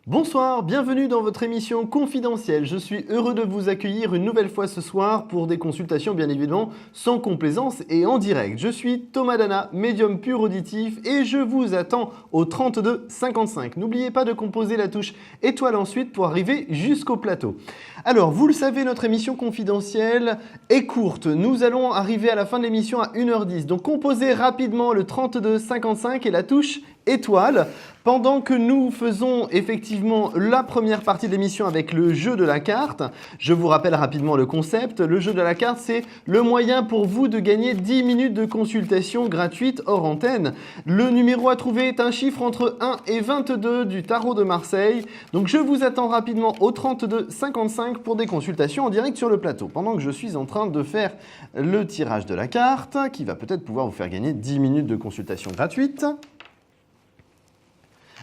Bonsoir, bienvenue dans votre émission confidentielle. Je suis heureux de vous accueillir une nouvelle fois ce soir pour des consultations bien évidemment sans complaisance et en direct. Je suis Thomas Dana, médium pur auditif et je vous attends au 32 55. N'oubliez pas de composer la touche étoile ensuite pour arriver jusqu'au plateau. Alors, vous le savez, notre émission confidentielle est courte. Nous allons arriver à la fin de l'émission à 1h10. Donc, composez rapidement le 32 55 et la touche étoile pendant que nous faisons effectivement la première partie de l'émission avec le jeu de la carte. Je vous rappelle rapidement le concept. Le jeu de la carte, c'est le moyen pour vous de gagner 10 minutes de consultation gratuite hors antenne. Le numéro à trouver est un chiffre entre 1 et 22 du tarot de Marseille. Donc je vous attends rapidement au 32 55 pour des consultations en direct sur le plateau. Pendant que je suis en train de faire le tirage de la carte qui va peut-être pouvoir vous faire gagner 10 minutes de consultation gratuite.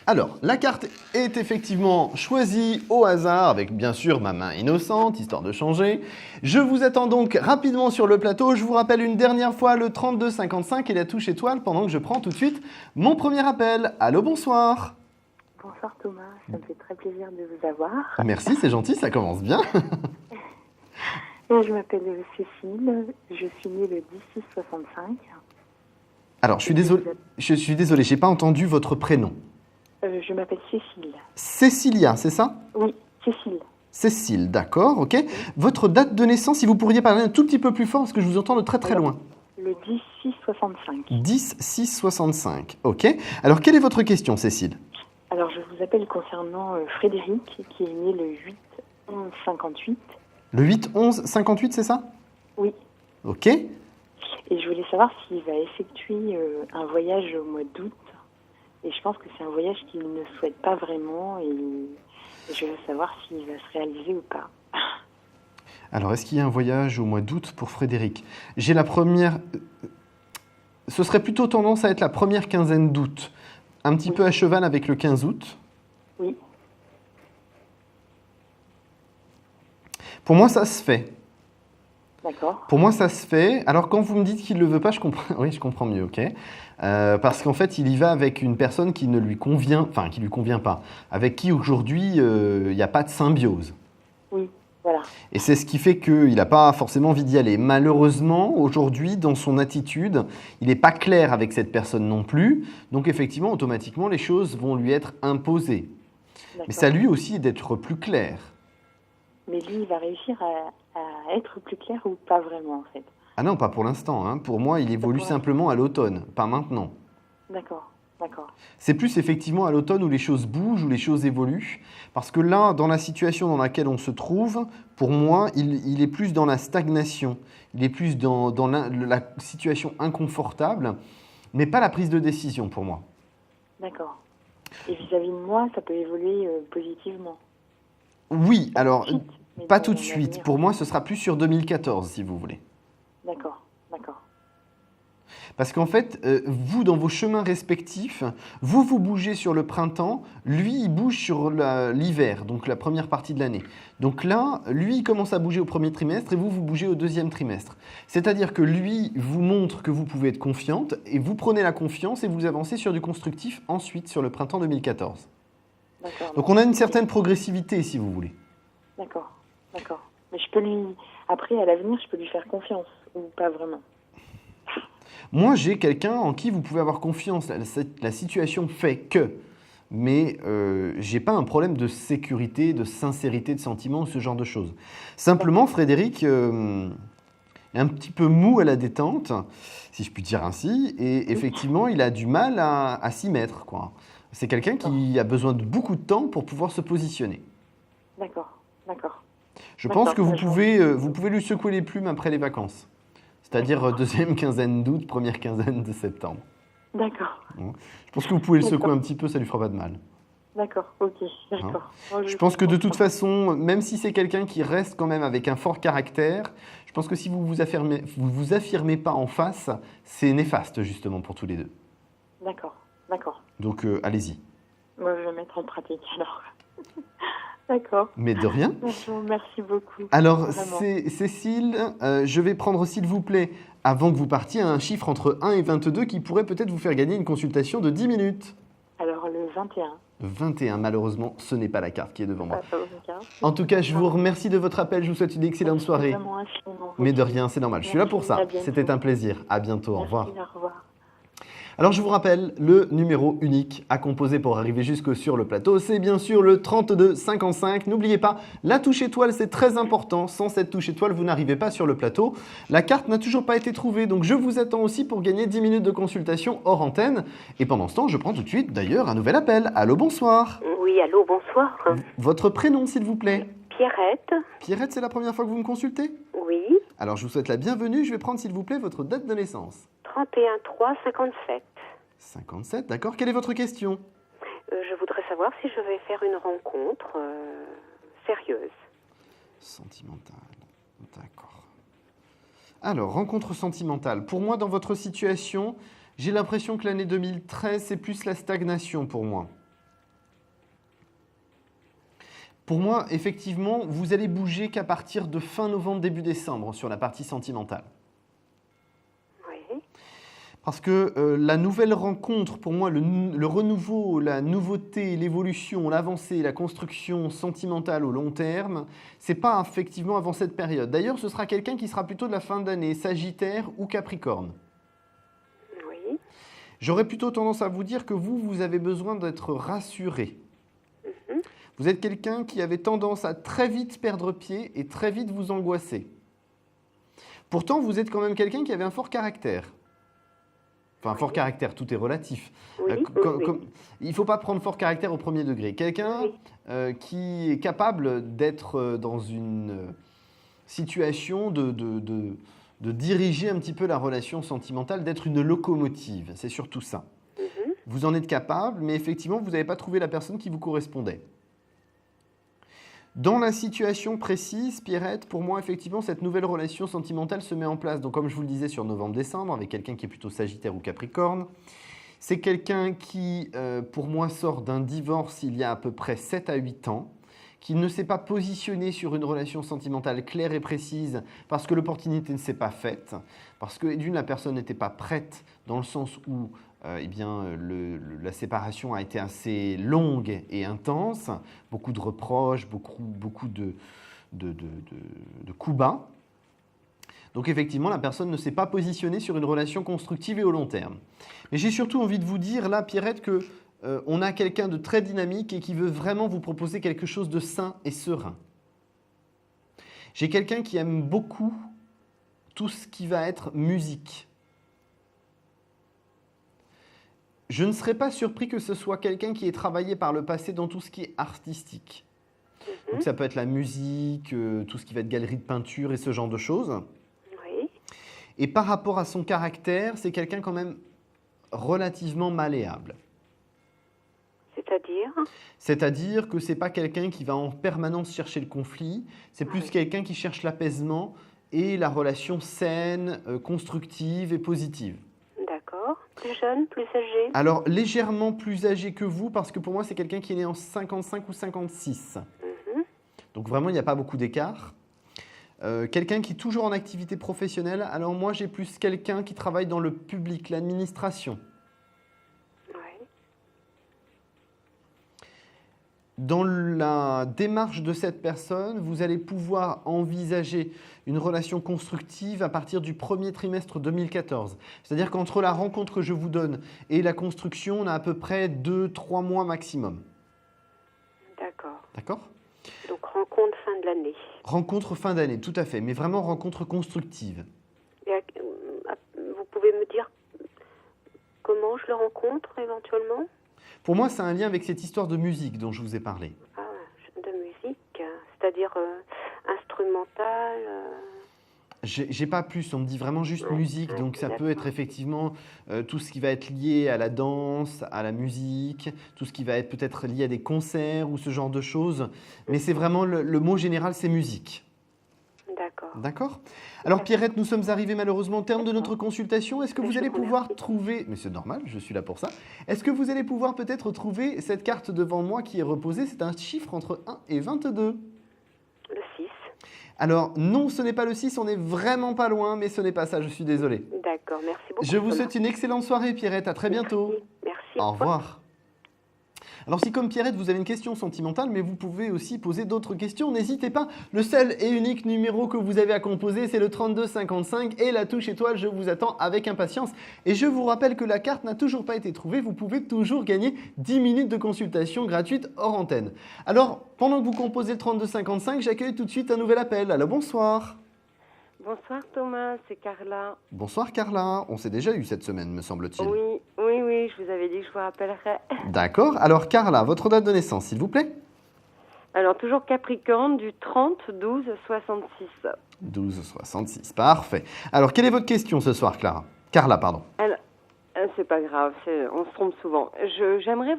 Alors, la carte est effectivement choisie au hasard, avec bien sûr ma main innocente, histoire de changer. Je vous attends donc rapidement sur le plateau. Je vous rappelle une dernière fois le 32 55 et la touche étoile pendant que je prends tout de suite mon premier appel. Allô, bonsoir. Bonsoir Thomas, ça me fait très plaisir de vous avoir. Merci, c'est gentil, ça commence bien. Je m'appelle Cécile, je suis née le 10-6-65. Alors, je suis désolé, j'ai pas entendu votre prénom. Je m'appelle Cécile. Cécilia, c'est ça? Oui, Cécile. Cécile, d'accord, ok. Votre date de naissance, si vous pourriez parler un tout petit peu plus fort, parce que je vous entends de très très loin. Le 10-6-65. 10-6-65, ok. Alors, quelle est votre question, Cécile? Alors, je vous appelle concernant Frédéric, qui est né le 8-11-58. Le 8-11-58, c'est ça? Oui. Ok. Et je voulais savoir s'il va effectuer un voyage au mois d'août. Et je pense que c'est un voyage qu'il ne souhaite pas vraiment et je veux savoir s'il va se réaliser ou pas. Alors, est-ce qu'il y a un voyage au mois d'août pour Frédéric? J'ai la première... Ce serait plutôt tendance à être la première quinzaine d'août. Un petit peu à cheval avec le 15 août. Oui. Pour moi, ça se fait. D'accord. Pour moi, ça se fait. Alors, quand vous me dites qu'il ne le veut pas, je comprends. Oui, je comprends mieux, ok. Parce qu'en fait, il y va avec une personne qui ne lui convient, enfin, qui lui convient pas, avec qui aujourd'hui, il n'y a pas de symbiose. Oui, voilà. Et c'est ce qui fait qu'il n'a pas forcément envie d'y aller. Malheureusement, aujourd'hui, dans son attitude, il n'est pas clair avec cette personne non plus. Donc, effectivement, automatiquement, les choses vont lui être imposées. D'accord. Mais c'est à lui aussi d'être plus clair. Mais lui, il va réussir à être plus clair ou pas vraiment, en fait? Ah non, pas pour l'instant, hein. Pour moi, il évolue simplement à l'automne, pas maintenant. D'accord, d'accord. C'est plus effectivement à l'automne où les choses bougent, où les choses évoluent. Parce que là, dans la situation dans laquelle on se trouve, pour moi, il est plus dans la stagnation. Il est plus dans la situation inconfortable, mais pas la prise de décision pour moi. D'accord. Et vis-à-vis de moi, ça peut évoluer positivement? Oui, alors, pas tout de dans suite. l'avenir. Pour moi, ce sera plus sur 2014, si vous voulez. D'accord, d'accord. Parce qu'en fait, vous, dans vos chemins respectifs, vous bougez sur le printemps, lui, il bouge sur l'hiver, donc la première partie de l'année. Donc là, lui, il commence à bouger au premier trimestre et vous bougez au deuxième trimestre. C'est-à-dire que lui vous montre que vous pouvez être confiante et vous prenez la confiance et vous avancez sur du constructif ensuite sur le printemps 2014. D'accord. Donc on a une certaine progressivité, si vous voulez. D'accord, d'accord. Mais je peux lui... Après, à l'avenir, je peux lui faire confiance ou pas vraiment? Moi, j'ai quelqu'un en qui vous pouvez avoir confiance. La situation fait que. Mais j'ai pas un problème de sécurité, de sincérité, de sentiment ou ce genre de choses. Simplement, Frédéric est un petit peu mou à la détente, si je puis dire ainsi. Et effectivement, il a du mal à s'y mettre, quoi. C'est quelqu'un qui a besoin de beaucoup de temps pour pouvoir se positionner. D'accord, d'accord. Je pense que vous pouvez lui secouer les plumes après les vacances. C'est-à-dire deuxième quinzaine d'août, première quinzaine de septembre. D'accord. Je pense que vous pouvez le secouer un petit peu, ça lui fera pas de mal. D'accord, ok, d'accord. Je pense que de toute façon, même si c'est quelqu'un qui reste quand même avec un fort caractère, je pense que si vous vous affirmez pas en face, c'est néfaste justement pour tous les deux. D'accord, d'accord. Donc allez-y. Moi, je vais mettre en pratique alors. D'accord. Mais de rien. Merci beaucoup. Alors, Vraiment. Cécile, je vais prendre, s'il vous plaît, avant que vous partiez, un chiffre entre 1 et 22 qui pourrait peut-être vous faire gagner une consultation de 10 minutes. Alors, le 21. 21, malheureusement, ce n'est pas la carte qui est devant moi. Pas au cas. En tout cas, je vous remercie de votre appel. Je vous souhaite une excellente soirée. Vraiment infiniment. Mais de rien, c'est normal. Je suis là pour ça. Merci, à bientôt. C'était un plaisir. À bientôt. Au revoir. Merci, au revoir. Alors, je vous rappelle, le numéro unique à composer pour arriver jusque sur le plateau, c'est bien sûr le 32 55. N'oubliez pas, la touche étoile, c'est très important. Sans cette touche étoile, vous n'arrivez pas sur le plateau. La carte n'a toujours pas été trouvée, donc je vous attends aussi pour gagner 10 minutes de consultation hors antenne. Et pendant ce temps, je prends tout de suite d'ailleurs un nouvel appel. Allô, bonsoir. Oui, allô, bonsoir. Votre prénom, s'il vous plaît. Pierrette. Pierrette, c'est la première fois que vous me consultez? Oui. Alors, je vous souhaite la bienvenue. Je vais prendre, s'il vous plaît, votre date de naissance. 31-3-57. 57, d'accord. Quelle est votre question? Je voudrais savoir si je vais faire une rencontre sérieuse. Sentimentale, d'accord. Alors, rencontre sentimentale. Pour moi, dans votre situation, j'ai l'impression que l'année 2013, c'est plus la stagnation pour moi. Pour moi, effectivement, vous allez bouger qu'à partir de fin novembre, début décembre sur la partie sentimentale. Oui. Parce que la nouvelle rencontre, pour moi, le renouveau, la nouveauté, l'évolution, l'avancée, la construction sentimentale au long terme, c'est pas effectivement avant cette période. D'ailleurs, ce sera quelqu'un qui sera plutôt de la fin d'année, Sagittaire ou Capricorne. Oui. J'aurais plutôt tendance à vous dire que vous avez besoin d'être rassuré. Vous êtes quelqu'un qui avait tendance à très vite perdre pied et très vite vous angoisser. Pourtant, vous êtes quand même quelqu'un qui avait un fort caractère. Enfin, fort caractère, tout est relatif. Oui, oui. Il ne faut pas prendre fort caractère au premier degré. Quelqu'un qui est capable d'être dans une situation de diriger un petit peu la relation sentimentale, d'être une locomotive. C'est surtout ça. Vous en êtes capable, mais effectivement, vous n'avez pas trouvé la personne qui vous correspondait. Dans la situation précise, Pierrette, pour moi, effectivement, cette nouvelle relation sentimentale se met en place. Donc, comme je vous le disais, sur novembre-décembre, avec quelqu'un qui est plutôt Sagittaire ou Capricorne. C'est quelqu'un qui, pour moi, sort d'un divorce il y a à peu près 7 à 8 ans, qui ne s'est pas positionné sur une relation sentimentale claire et précise parce que l'opportunité ne s'est pas faite, parce que d'une, la personne n'était pas prête dans le sens où la séparation a été assez longue et intense, beaucoup de reproches, beaucoup de coups bas. Donc effectivement, la personne ne s'est pas positionnée sur une relation constructive et au long terme. Mais j'ai surtout envie de vous dire, là, Pierrette, qu'on a quelqu'un de très dynamique et qui veut vraiment vous proposer quelque chose de sain et serein. J'ai quelqu'un qui aime beaucoup tout ce qui va être musique. Je ne serais pas surpris que ce soit quelqu'un qui ait travaillé par le passé dans tout ce qui est artistique. Donc ça peut être la musique, tout ce qui va être galerie de peinture et ce genre de choses. Oui. Et par rapport à son caractère, c'est quelqu'un quand même relativement malléable. C'est-à-dire? C'est-à-dire que ce n'est pas quelqu'un qui va en permanence chercher le conflit, c'est plus quelqu'un qui cherche l'apaisement et la relation saine, constructive et positive. D'accord. Plus jeune, plus âgé? Alors, légèrement plus âgé que vous, parce que pour moi, c'est quelqu'un qui est né en 55 ou 56. Donc vraiment, il n'y a pas beaucoup d'écart. Quelqu'un qui est toujours en activité professionnelle. Alors moi, j'ai plus quelqu'un qui travaille dans le public, l'administration. Oui. Dans la démarche de cette personne, vous allez pouvoir envisager une relation constructive à partir du premier trimestre 2014. C'est-à-dire qu'entre la rencontre que je vous donne et la construction, on a à peu près 2-3 mois maximum. D'accord. D'accord ? Donc rencontre fin de l'année. Rencontre fin d'année, tout à fait, mais vraiment rencontre constructive. Et vous pouvez me dire comment je le rencontre éventuellement? Pour moi, c'est un lien avec cette histoire de musique dont je vous ai parlé. Ah, de musique, c'est-à-dire instrumentale. J'ai pas plus, on me dit vraiment juste musique, donc ça peut être effectivement tout ce qui va être lié à la danse, à la musique, tout ce qui va être peut-être lié à des concerts ou ce genre de choses, mais c'est vraiment le mot général, c'est musique. D'accord. D'accord ? Alors Pierrette, nous sommes arrivés malheureusement au terme de notre consultation. Est-ce que vous allez pouvoir trouver, mais c'est normal, je suis là pour ça, est-ce que vous allez pouvoir peut-être trouver cette carte devant moi qui est reposée? C'est un chiffre entre 1 et 22. Le 6. Alors non, ce n'est pas le 6, on est vraiment pas loin, mais ce n'est pas ça, je suis désolé. D'accord, merci beaucoup. Je vous souhaite une excellente soirée Pierrette, à très bientôt. Merci. Au revoir. Alors si comme Pierrette, vous avez une question sentimentale, mais vous pouvez aussi poser d'autres questions, n'hésitez pas. Le seul et unique numéro que vous avez à composer, c'est le 3255 et la touche étoile. Je vous attends avec impatience. Et je vous rappelle que la carte n'a toujours pas été trouvée. Vous pouvez toujours gagner 10 minutes de consultation gratuite hors antenne. Alors, pendant que vous composez le 3255, j'accueille tout de suite un nouvel appel. Alors bonsoir. Bonsoir Thomas, c'est Carla. Bonsoir Carla. On s'est déjà eu cette semaine, me semble-t-il. Oui, je vous avais dit que je vous rappellerais. D'accord. Alors Carla, votre date de naissance, s'il vous plaît. Alors, toujours Capricorne, du 30-12-66. 12-66, parfait. Alors, quelle est votre question ce soir, Carla, pardon. Alors, c'est pas grave, on se trompe souvent. J'aimerais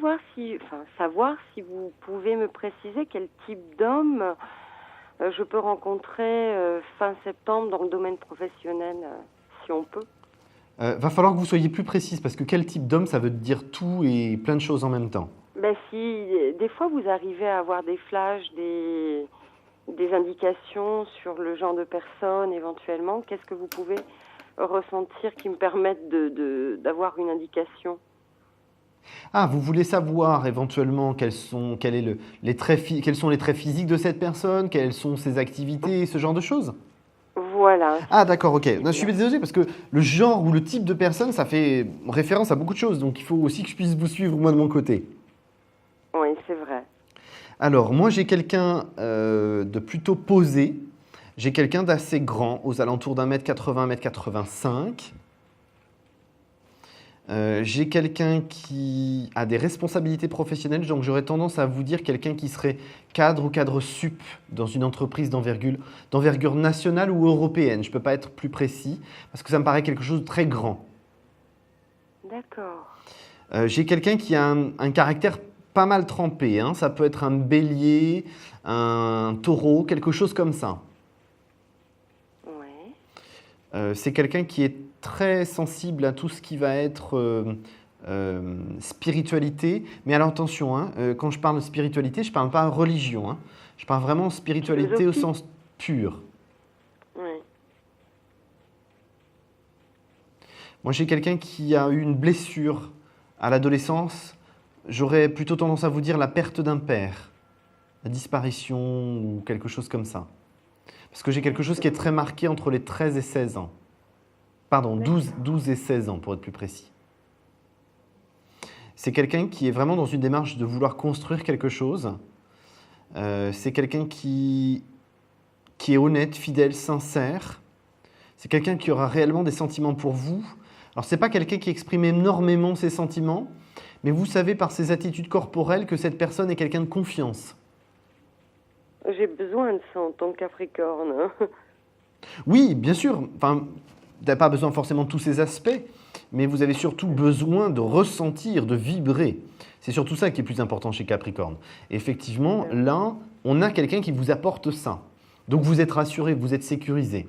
savoir si vous pouvez me préciser quel type d'homme je peux rencontrer fin septembre dans le domaine professionnel, si on peut. Va falloir que vous soyez plus précise, parce que quel type d'homme, ça veut dire tout et plein de choses en même temps. Si des fois vous arrivez à avoir des flashs, des indications sur le genre de personne éventuellement, qu'est-ce que vous pouvez ressentir qui me permettent d'avoir une indication? Ah, vous voulez savoir éventuellement quels sont les traits physiques de cette personne, quelles sont ses activités, ce genre de choses? Voilà. Ah d'accord, ok. Non, je suis désolé parce que le genre ou le type de personne, ça fait référence à beaucoup de choses, donc il faut aussi que je puisse vous suivre moi de mon côté. Oui, c'est vrai. Alors, moi j'ai quelqu'un de plutôt posé, j'ai quelqu'un d'assez grand, aux alentours d'1m80, 1m85. J'ai quelqu'un qui a des responsabilités professionnelles, donc j'aurais tendance à vous dire quelqu'un qui serait cadre ou cadre sup dans une entreprise d'envergure nationale ou européenne. Je ne peux pas être plus précis parce que ça me paraît quelque chose de très grand. D'accord. J'ai quelqu'un qui a un caractère pas mal trempé, hein. Ça peut être un bélier, un taureau, quelque chose comme ça. Ouais. C'est quelqu'un qui est très sensible à tout ce qui va être spiritualité. Mais alors attention, hein, quand je parle de spiritualité, je ne parle pas religion. Hein. Je parle vraiment spiritualité au sens pur. Oui. Moi, j'ai quelqu'un qui a eu une blessure à l'adolescence. J'aurais plutôt tendance à vous dire la perte d'un père, la disparition ou quelque chose comme ça. Parce que j'ai quelque chose qui est très marqué entre les 13 et 16 ans. Pardon, 12 et 16 ans pour être plus précis. C'est quelqu'un qui est vraiment dans une démarche de vouloir construire quelque chose. C'est quelqu'un qui est honnête, fidèle, sincère. C'est quelqu'un qui aura réellement des sentiments pour vous. Alors, ce n'est pas quelqu'un qui exprime énormément ses sentiments, mais vous savez par ses attitudes corporelles que cette personne est quelqu'un de confiance. J'ai besoin de ça en tant que Capricorne. Hein. Oui, bien sûr. Enfin, vous n'avez pas besoin forcément de tous ces aspects, mais vous avez surtout besoin de ressentir, de vibrer. C'est surtout ça qui est plus important chez Capricorne. Et effectivement, là, on a quelqu'un qui vous apporte ça. Donc vous êtes rassuré, vous êtes sécurisé.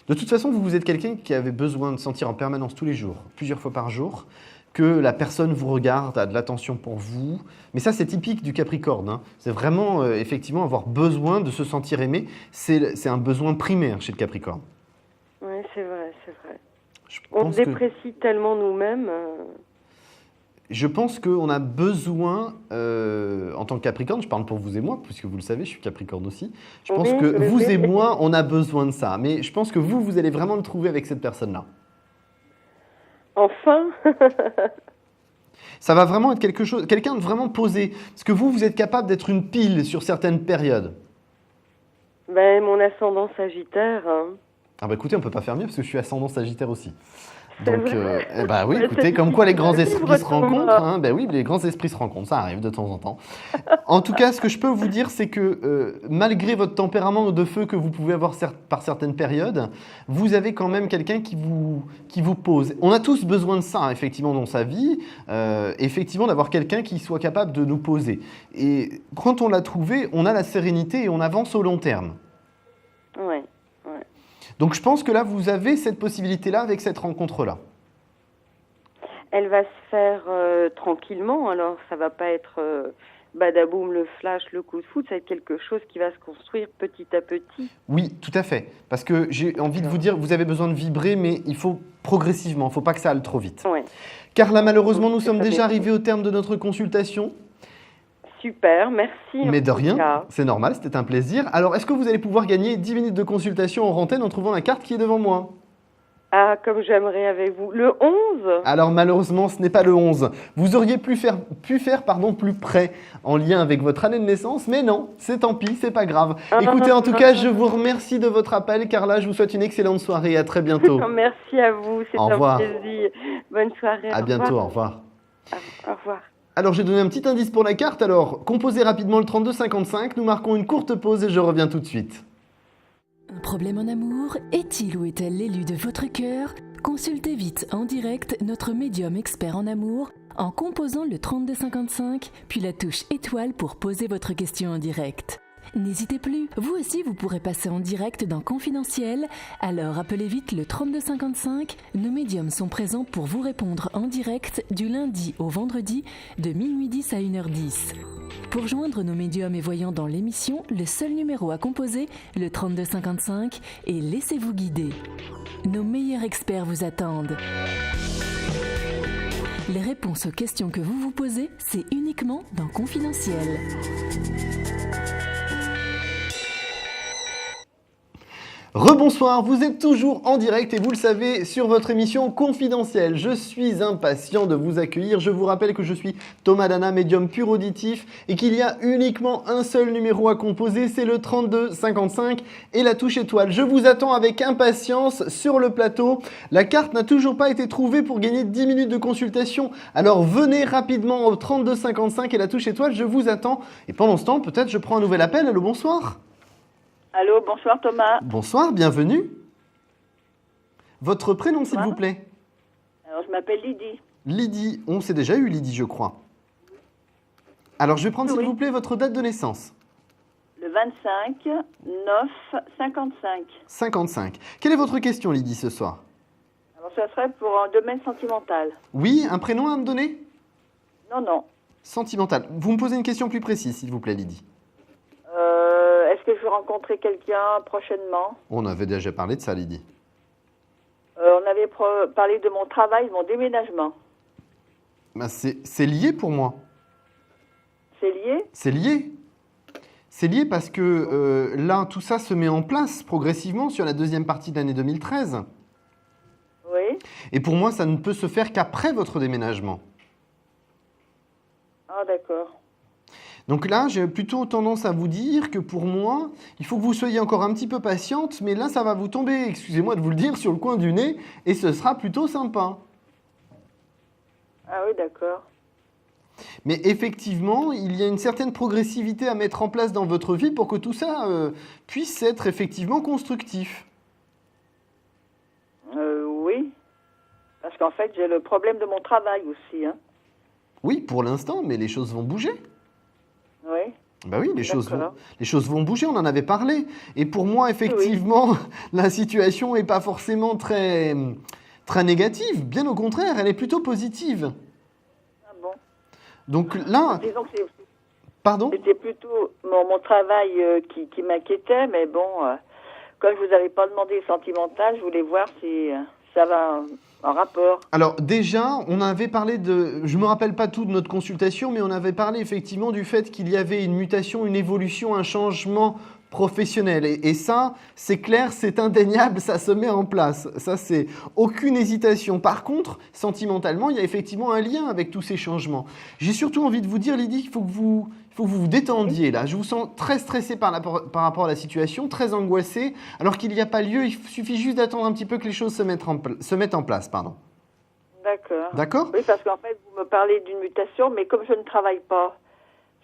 De toute façon, vous êtes quelqu'un qui avait besoin de sentir en permanence tous les jours, plusieurs fois par jour, que la personne vous regarde, a de l'attention pour vous. Mais ça, c'est typique du Capricorne. Hein. C'est vraiment, effectivement, avoir besoin de se sentir aimé. C'est un besoin primaire chez le Capricorne. Oui, c'est vrai, c'est vrai. On se déprécie tellement nous-mêmes. Je pense qu'on a besoin, en tant que Capricorne, je parle pour vous et moi, puisque vous le savez, je suis Capricorne aussi. Je pense que vous et moi, on a besoin de ça. Mais je pense que vous allez vraiment le trouver avec cette personne-là. Enfin. Ça va vraiment être quelqu'un de vraiment posé. Parce que vous êtes capable d'être une pile sur certaines périodes. Ben, mon ascendant Sagittaire. Hein. Ah bah écoutez, on ne peut pas faire mieux parce que je suis ascendant Sagittaire aussi. Donc, oui, écoutez, comme quoi les grands esprits se rencontrent. Hein, oui, les grands esprits se rencontrent, ça arrive de temps en temps. En tout cas, ce que je peux vous dire, c'est que malgré votre tempérament de feu que vous pouvez avoir par certaines périodes, vous avez quand même quelqu'un qui vous pose. On a tous besoin de ça, effectivement, dans sa vie, effectivement, d'avoir quelqu'un qui soit capable de nous poser. Et quand on l'a trouvé, on a la sérénité et on avance au long terme. Oui. Donc je pense que là, vous avez cette possibilité-là avec cette rencontre-là. Elle va se faire tranquillement, alors ça ne va pas être badaboum, le flash, le coup de foot, ça va être quelque chose qui va se construire petit à petit. Oui, tout à fait. Parce que j'ai envie de vous dire, vous avez besoin de vibrer, mais il faut progressivement, il ne faut pas que ça aille trop vite. Ouais. Carla, malheureusement, nous C'est sommes ça, déjà bien. arrivés au terme de notre consultation. Super, merci. Mais de en tout rien, cas. c'est normal, c'était un plaisir. Alors, est-ce que vous allez pouvoir gagner 10 minutes de consultation en antenne en trouvant la carte qui est devant moi? Ah, comme j'aimerais avec vous. Le 11? Alors malheureusement, ce n'est pas le 11. Vous auriez pu faire plus près en lien avec votre année de naissance, mais non, c'est tant pis, c'est pas grave. Écoutez, en tout cas, je vous remercie de votre appel, Carla. Je vous souhaite une excellente soirée. À très bientôt. Merci à vous, c'est Au un revoir. plaisir. Bonne soirée. À au bientôt, revoir. au revoir. Au revoir. Alors, j'ai donné un petit indice pour la carte. Alors, composez rapidement le 3255. Nous marquons une courte pause et je reviens tout de suite. Un problème en amour? Est-il ou est-elle l'élu de votre cœur? Consultez vite en direct notre médium expert en amour en composant le 3255, puis la touche étoile pour poser votre question en direct. N'hésitez plus, vous aussi vous pourrez passer en direct dans Confidentiel, alors appelez vite le 3255, nos médiums sont présents pour vous répondre en direct du lundi au vendredi de minuit 10 à 1h10. Pour joindre nos médiums et voyants dans l'émission, le seul numéro à composer, le 3255, et laissez-vous guider. Nos meilleurs experts vous attendent. Les réponses aux questions que vous vous posez, c'est uniquement dans Confidentiel. Rebonsoir, vous êtes toujours en direct et vous le savez sur votre émission Confidentielle. Je suis impatient de vous accueillir. Je vous rappelle que je suis Thomas Dana, médium pur auditif et qu'il y a uniquement un seul numéro à composer, c'est le 3255 et la touche étoile. Je vous attends avec impatience sur le plateau. La carte n'a toujours pas été trouvée pour gagner 10 minutes de consultation. Alors venez rapidement au 3255 et la touche étoile, je vous attends. Et pendant ce temps, peut-être je prends un nouvel appel. Allô, bonsoir. Allô, bonsoir Thomas. Bonsoir, bienvenue. Votre prénom, s'il Bonsoir. vous plaît? Alors, je m'appelle Lydie. Lydie. On s'est déjà eu, Lydie, je crois. Alors, je vais prendre, s'il Oui. vous plaît, votre date de naissance. Le 25 9 55. 55. Quelle est votre question, Lydie, ce soir? Alors, ça serait pour un domaine sentimental. Oui, un prénom à me donner? Non, non. Sentimental. Vous me posez une question plus précise, s'il vous plaît, Lydie. Est-ce que je vais rencontrer quelqu'un prochainement? On avait déjà parlé de ça, Lydie. On avait parlé de mon travail, de mon déménagement. Ben, c'est lié pour moi. C'est lié? C'est lié. C'est lié parce que là, tout ça se met en place progressivement sur la deuxième partie de l'année 2013. Oui. Et pour moi, ça ne peut se faire qu'après votre déménagement. Ah, d'accord. Donc là, j'ai plutôt tendance à vous dire que pour moi, il faut que vous soyez encore un petit peu patiente, mais là, ça va vous tomber, excusez-moi de vous le dire, sur le coin du nez, et ce sera plutôt sympa. Ah oui, d'accord. Mais effectivement, il y a une certaine progressivité à mettre en place dans votre vie pour que tout ça puisse être effectivement constructif. Oui. Parce qu'en fait, j'ai le problème de mon travail aussi. Hein. Oui, pour l'instant, mais les choses vont bouger. Oui. Ben oui, les choses D'accord. vont bouger, on en avait parlé. Et pour moi, effectivement, la situation n'est pas forcément très, très négative. Bien au contraire, elle est plutôt positive. Ah bon. Donc là, Disons que pardon? c'était plutôt mon travail qui m'inquiétait, mais bon, comme je vous avais pas demandé sentimental, je voulais voir si ça va en rapport. Alors déjà, on avait parlé de, je me rappelle pas tout de notre consultation, mais on avait parlé effectivement du fait qu'il y avait une mutation, une évolution, un changement professionnel. Et ça, c'est clair, c'est indéniable, ça se met en place. Ça, c'est aucune hésitation. Par contre, sentimentalement, il y a effectivement un lien avec tous ces changements. J'ai surtout envie de vous dire, Lydie, qu'il faut que vous détendiez là. Je vous sens très stressé par rapport à la situation, très angoissé, alors qu'il n'y a pas lieu. Il suffit juste d'attendre un petit peu que les choses se mettent en place. Pardon. D'accord. D'accord? Oui, parce qu'en fait, vous me parlez d'une mutation, mais comme je ne travaille pas,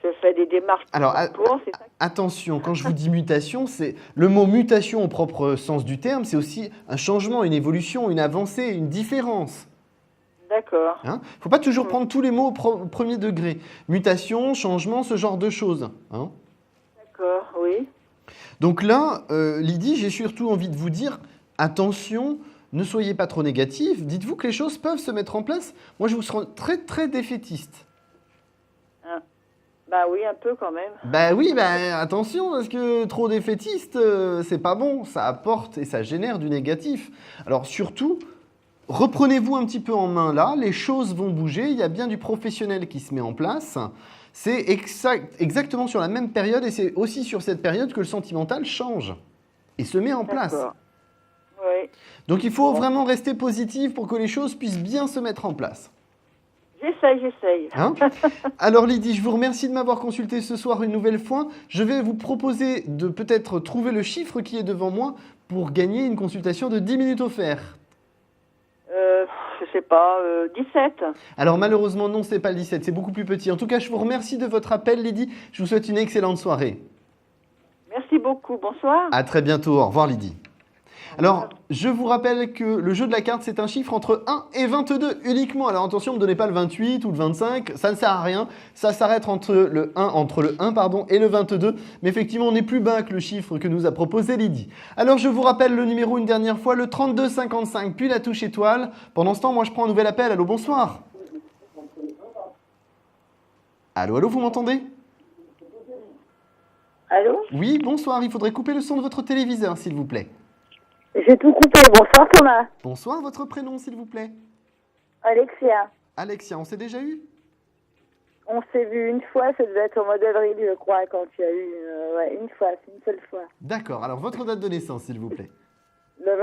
je fais des démarches Alors, pour, c'est ça. attention, quand je vous dis mutation, c'est le mot mutation au propre sens du terme, c'est aussi un changement, une évolution, une avancée, une différence. D'accord. Il ne faut pas toujours prendre tous les mots au premier degré. Mutation, changement, ce genre de choses. Hein. D'accord, oui. Donc là, Lydie, j'ai surtout envie de vous dire, attention, ne soyez pas trop négative. Dites-vous que les choses peuvent se mettre en place. Moi, je vous sens très, très défaitiste. Ah. Bah oui, un peu quand même. Bah oui, bah attention, parce que trop défaitiste, c'est pas bon. Ça apporte et ça génère du négatif. Alors surtout, reprenez-vous un petit peu en main là, les choses vont bouger, il y a bien du professionnel qui se met en place. C'est exactement sur la même période et c'est aussi sur cette période que le sentimental change et se met en place. D'accord. Oui. Donc il faut vraiment rester positif pour que les choses puissent bien se mettre en place. J'essaye. Hein? Alors Lydie, je vous remercie de m'avoir consulté ce soir une nouvelle fois. Je vais vous proposer de peut-être trouver le chiffre qui est devant moi pour gagner une consultation de 10 minutes offertes. Je sais pas, 17. Alors malheureusement non, c'est pas le 17, c'est beaucoup plus petit. En tout cas, je vous remercie de votre appel Lydie. Je vous souhaite une excellente soirée. Merci beaucoup. Bonsoir. À très bientôt. Au revoir Lydie. Alors, je vous rappelle que le jeu de la carte, c'est un chiffre entre 1 et 22 uniquement. Alors attention, ne me donnez pas le 28 ou le 25, ça ne sert à rien. Ça s'arrête entre le 1 et le 22. Mais effectivement, on est plus bas que le chiffre que nous a proposé Lydie. Alors, je vous rappelle le numéro une dernière fois, le 3255, puis la touche étoile. Pendant ce temps, moi, je prends un nouvel appel. Allô, bonsoir. Allô, vous m'entendez? Allô? Oui, bonsoir. Il faudrait couper le son de votre téléviseur, s'il vous plaît. J'ai tout coupé. Bonsoir Thomas. Bonsoir, votre prénom, s'il vous plaît. Alexia. Alexia, on s'est déjà eu? On s'est vu une fois, ça devait être au mois d'avril, je crois, quand tu as eu... ouais, une fois, c'est une seule fois. D'accord, alors votre date de naissance, s'il vous plaît. Le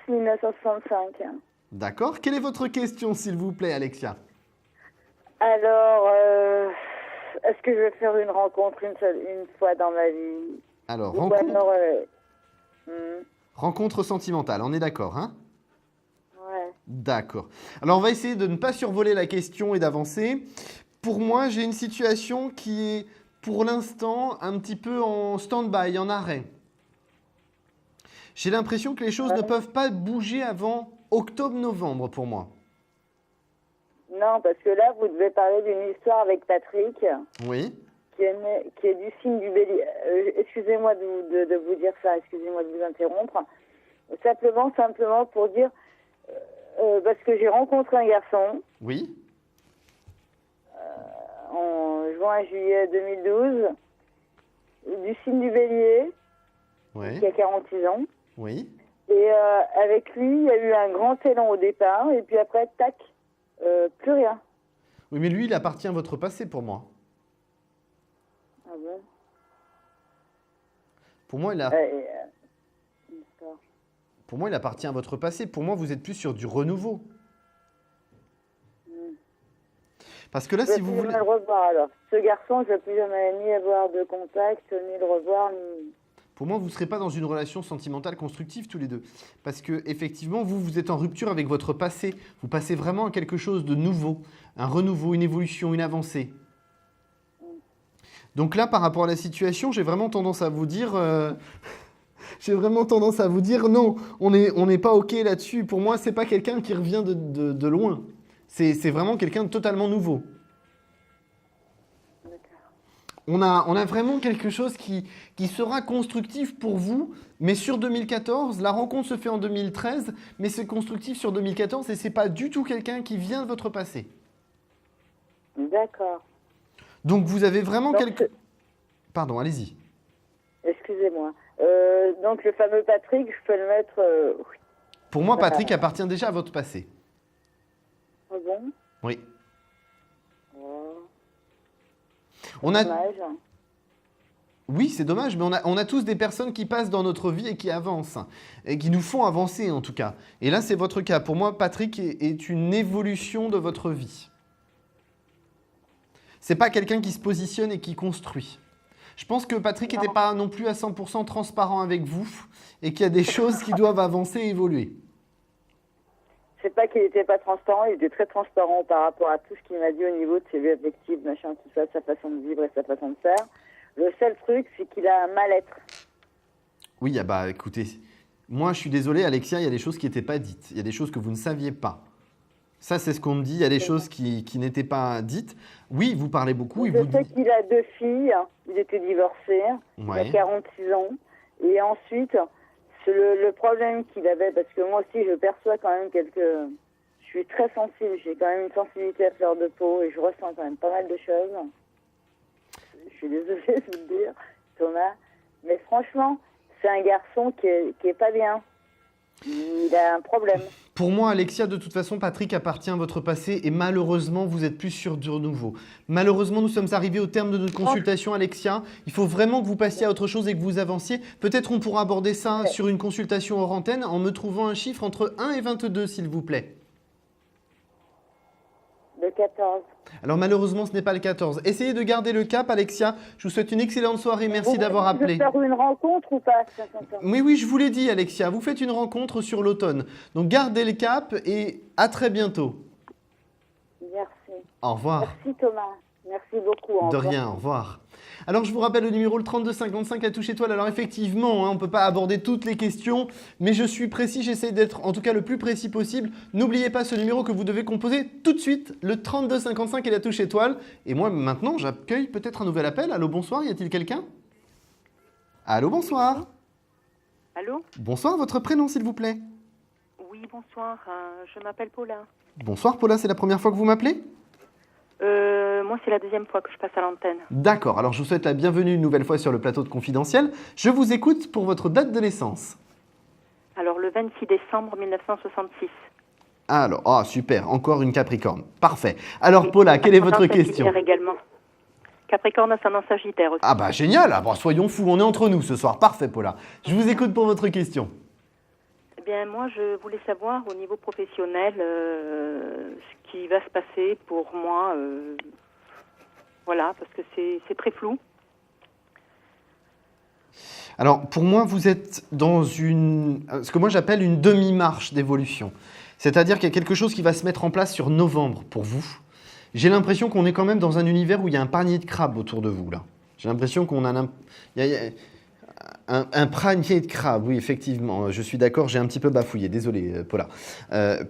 22/10/1965. D'accord, quelle est votre question, s'il vous plaît, Alexia? Alors, est-ce que je vais faire une rencontre une fois dans ma vie? Alors, Ou alors, rencontre sentimentale, on est d'accord, hein? ouais. D'accord. Alors, on va essayer de ne pas survoler la question et d'avancer. Pour moi, j'ai une situation qui est, pour l'instant, un petit peu en stand-by, en arrêt. J'ai l'impression que les choses ne peuvent pas bouger avant octobre-novembre, pour moi. Non, parce que là, vous devez parler d'une histoire avec Patrick, Oui. qui est du signe du bélier. Excusez-moi de vous dire ça, excusez-moi de vous interrompre. Simplement pour dire, parce que j'ai rencontré un garçon Oui. en juin-juillet 2012, du signe du bélier, Oui. qui a 46 ans. Oui. Et avec lui, il y a eu un grand élan au départ, et puis après, tac, plus rien. Oui, mais lui, il appartient à votre passé, pour moi. Ah bon? Pour moi, D'accord. Pour moi, il appartient à votre passé. Pour moi, vous êtes plus sur du renouveau. Parce que là, si vous voulez... Je vais plus jamais le revoir, alors. Ce garçon, je ne vais plus jamais ni avoir de contact, ni le revoir, ni... Pour moi, vous ne serez pas dans une relation sentimentale constructive tous les deux. Parce que effectivement, vous êtes en rupture avec votre passé. Vous passez vraiment à quelque chose de nouveau. Un renouveau, une évolution, une avancée. Donc là, par rapport à la situation, j'ai vraiment tendance à vous dire... non, on n'est pas OK là-dessus. Pour moi, ce n'est pas quelqu'un qui revient de loin. C'est vraiment quelqu'un de totalement nouveau. On a vraiment quelque chose qui sera constructif pour vous, mais sur 2014. La rencontre se fait en 2013, mais c'est constructif sur 2014 et ce n'est pas du tout quelqu'un qui vient de votre passé. D'accord. Donc vous avez vraiment Pardon, allez-y. Excusez-moi. Donc le fameux Patrick, je peux le mettre... Pour moi, Patrick appartient déjà à votre passé. Ah bon? Oui. Dommage. Oui, c'est dommage, mais on a tous des personnes qui passent dans notre vie et qui avancent, et qui nous font avancer en tout cas. Et là, c'est votre cas. Pour moi, Patrick est une évolution de votre vie. C'est pas quelqu'un qui se positionne et qui construit. Je pense que Patrick n'était pas non plus à 100% transparent avec vous et qu'il y a des choses qui doivent avancer et évoluer. C'est pas qu'il n'était pas transparent, il était très transparent par rapport à tout ce qu'il m'a dit au niveau de ses vues affectives, machin, tout ça, sa façon de vivre et sa façon de faire. Le seul truc, c'est qu'il a un mal-être. Oui, bah écoutez, moi je suis désolé Alexia, il y a des choses qui n'étaient pas dites. Il y a des choses que vous ne saviez pas. Ça, c'est ce qu'on me dit. Il y a des choses qui n'étaient pas dites. Oui, vous parlez beaucoup. Je sais qu'il a 2 filles. Il était divorcé. Ouais. Il a 46 ans. Et ensuite, le problème qu'il avait, parce que moi aussi, je perçois quand même je suis très sensible. J'ai quand même une sensibilité à fleur de peau et je ressens quand même pas mal de choses. je suis désolée de vous le dire, Thomas, mais franchement, c'est un garçon qui est pas bien. Il a un problème. Pour moi, Alexia, de toute façon, Patrick appartient à votre passé et malheureusement, vous êtes plus sur du renouveau. Malheureusement, nous sommes arrivés au terme de notre consultation, Alexia. Il faut vraiment que vous passiez à autre chose et que vous avanciez. Peut-être on pourra aborder ça sur une consultation hors antenne en me trouvant un chiffre entre 1 et 22, s'il vous plaît. De 14. Alors malheureusement, ce n'est pas le 14. Essayez de garder le cap, Alexia. Je vous souhaite une excellente soirée. Merci d'avoir appelé. Vous voulez faire une rencontre ou pas? Oui, je vous l'ai dit, Alexia. Vous faites une rencontre sur l'automne. Donc gardez le cap et à très bientôt. Merci. Au revoir. Merci Thomas. Merci beaucoup. Au De revoir. rien, au revoir. Alors, je vous rappelle le numéro, le 3255, la touche étoile. Alors, effectivement, on ne peut pas aborder toutes les questions, mais je suis précis, j'essaie d'être en tout cas le plus précis possible. N'oubliez pas ce numéro que vous devez composer tout de suite, le 3255 et la touche étoile. Et moi, maintenant, j'accueille peut-être un nouvel appel. Allô, bonsoir, y a-t-il quelqu'un? Allô, bonsoir. Allô? Bonsoir, votre prénom, s'il vous plaît. Oui, bonsoir. Je m'appelle Paula. Bonsoir, Paula, c'est la première fois que vous m'appelez? Moi, c'est la deuxième fois que je passe à l'antenne. D'accord, alors je vous souhaite la bienvenue une nouvelle fois sur le plateau de Confidentiel. Je vous écoute pour votre date de naissance. Alors, le 26 décembre 1966. Alors, ah super, encore une Capricorne. Parfait. Alors Paula, quelle est votre question? Également. Capricorne, ascendant Sagittaire aussi. Ah bah génial, ah bah, soyons fous, on est entre nous ce soir. Parfait Paula. Je vous écoute pour votre question. Eh bien, moi, je voulais savoir au niveau professionnel ce qui va se passer pour moi. Voilà, parce que c'est très flou. Alors pour moi, vous êtes dans ce que moi j'appelle une demi-marche d'évolution. C'est-à-dire qu'il y a quelque chose qui va se mettre en place sur novembre pour vous. J'ai l'impression qu'on est quand même dans un univers où il y a un panier de crabes autour de vous là. J'ai l'impression qu'on a un panier de crabes, oui, effectivement. Je suis d'accord, j'ai un petit peu bafouillé. Désolé, Paula.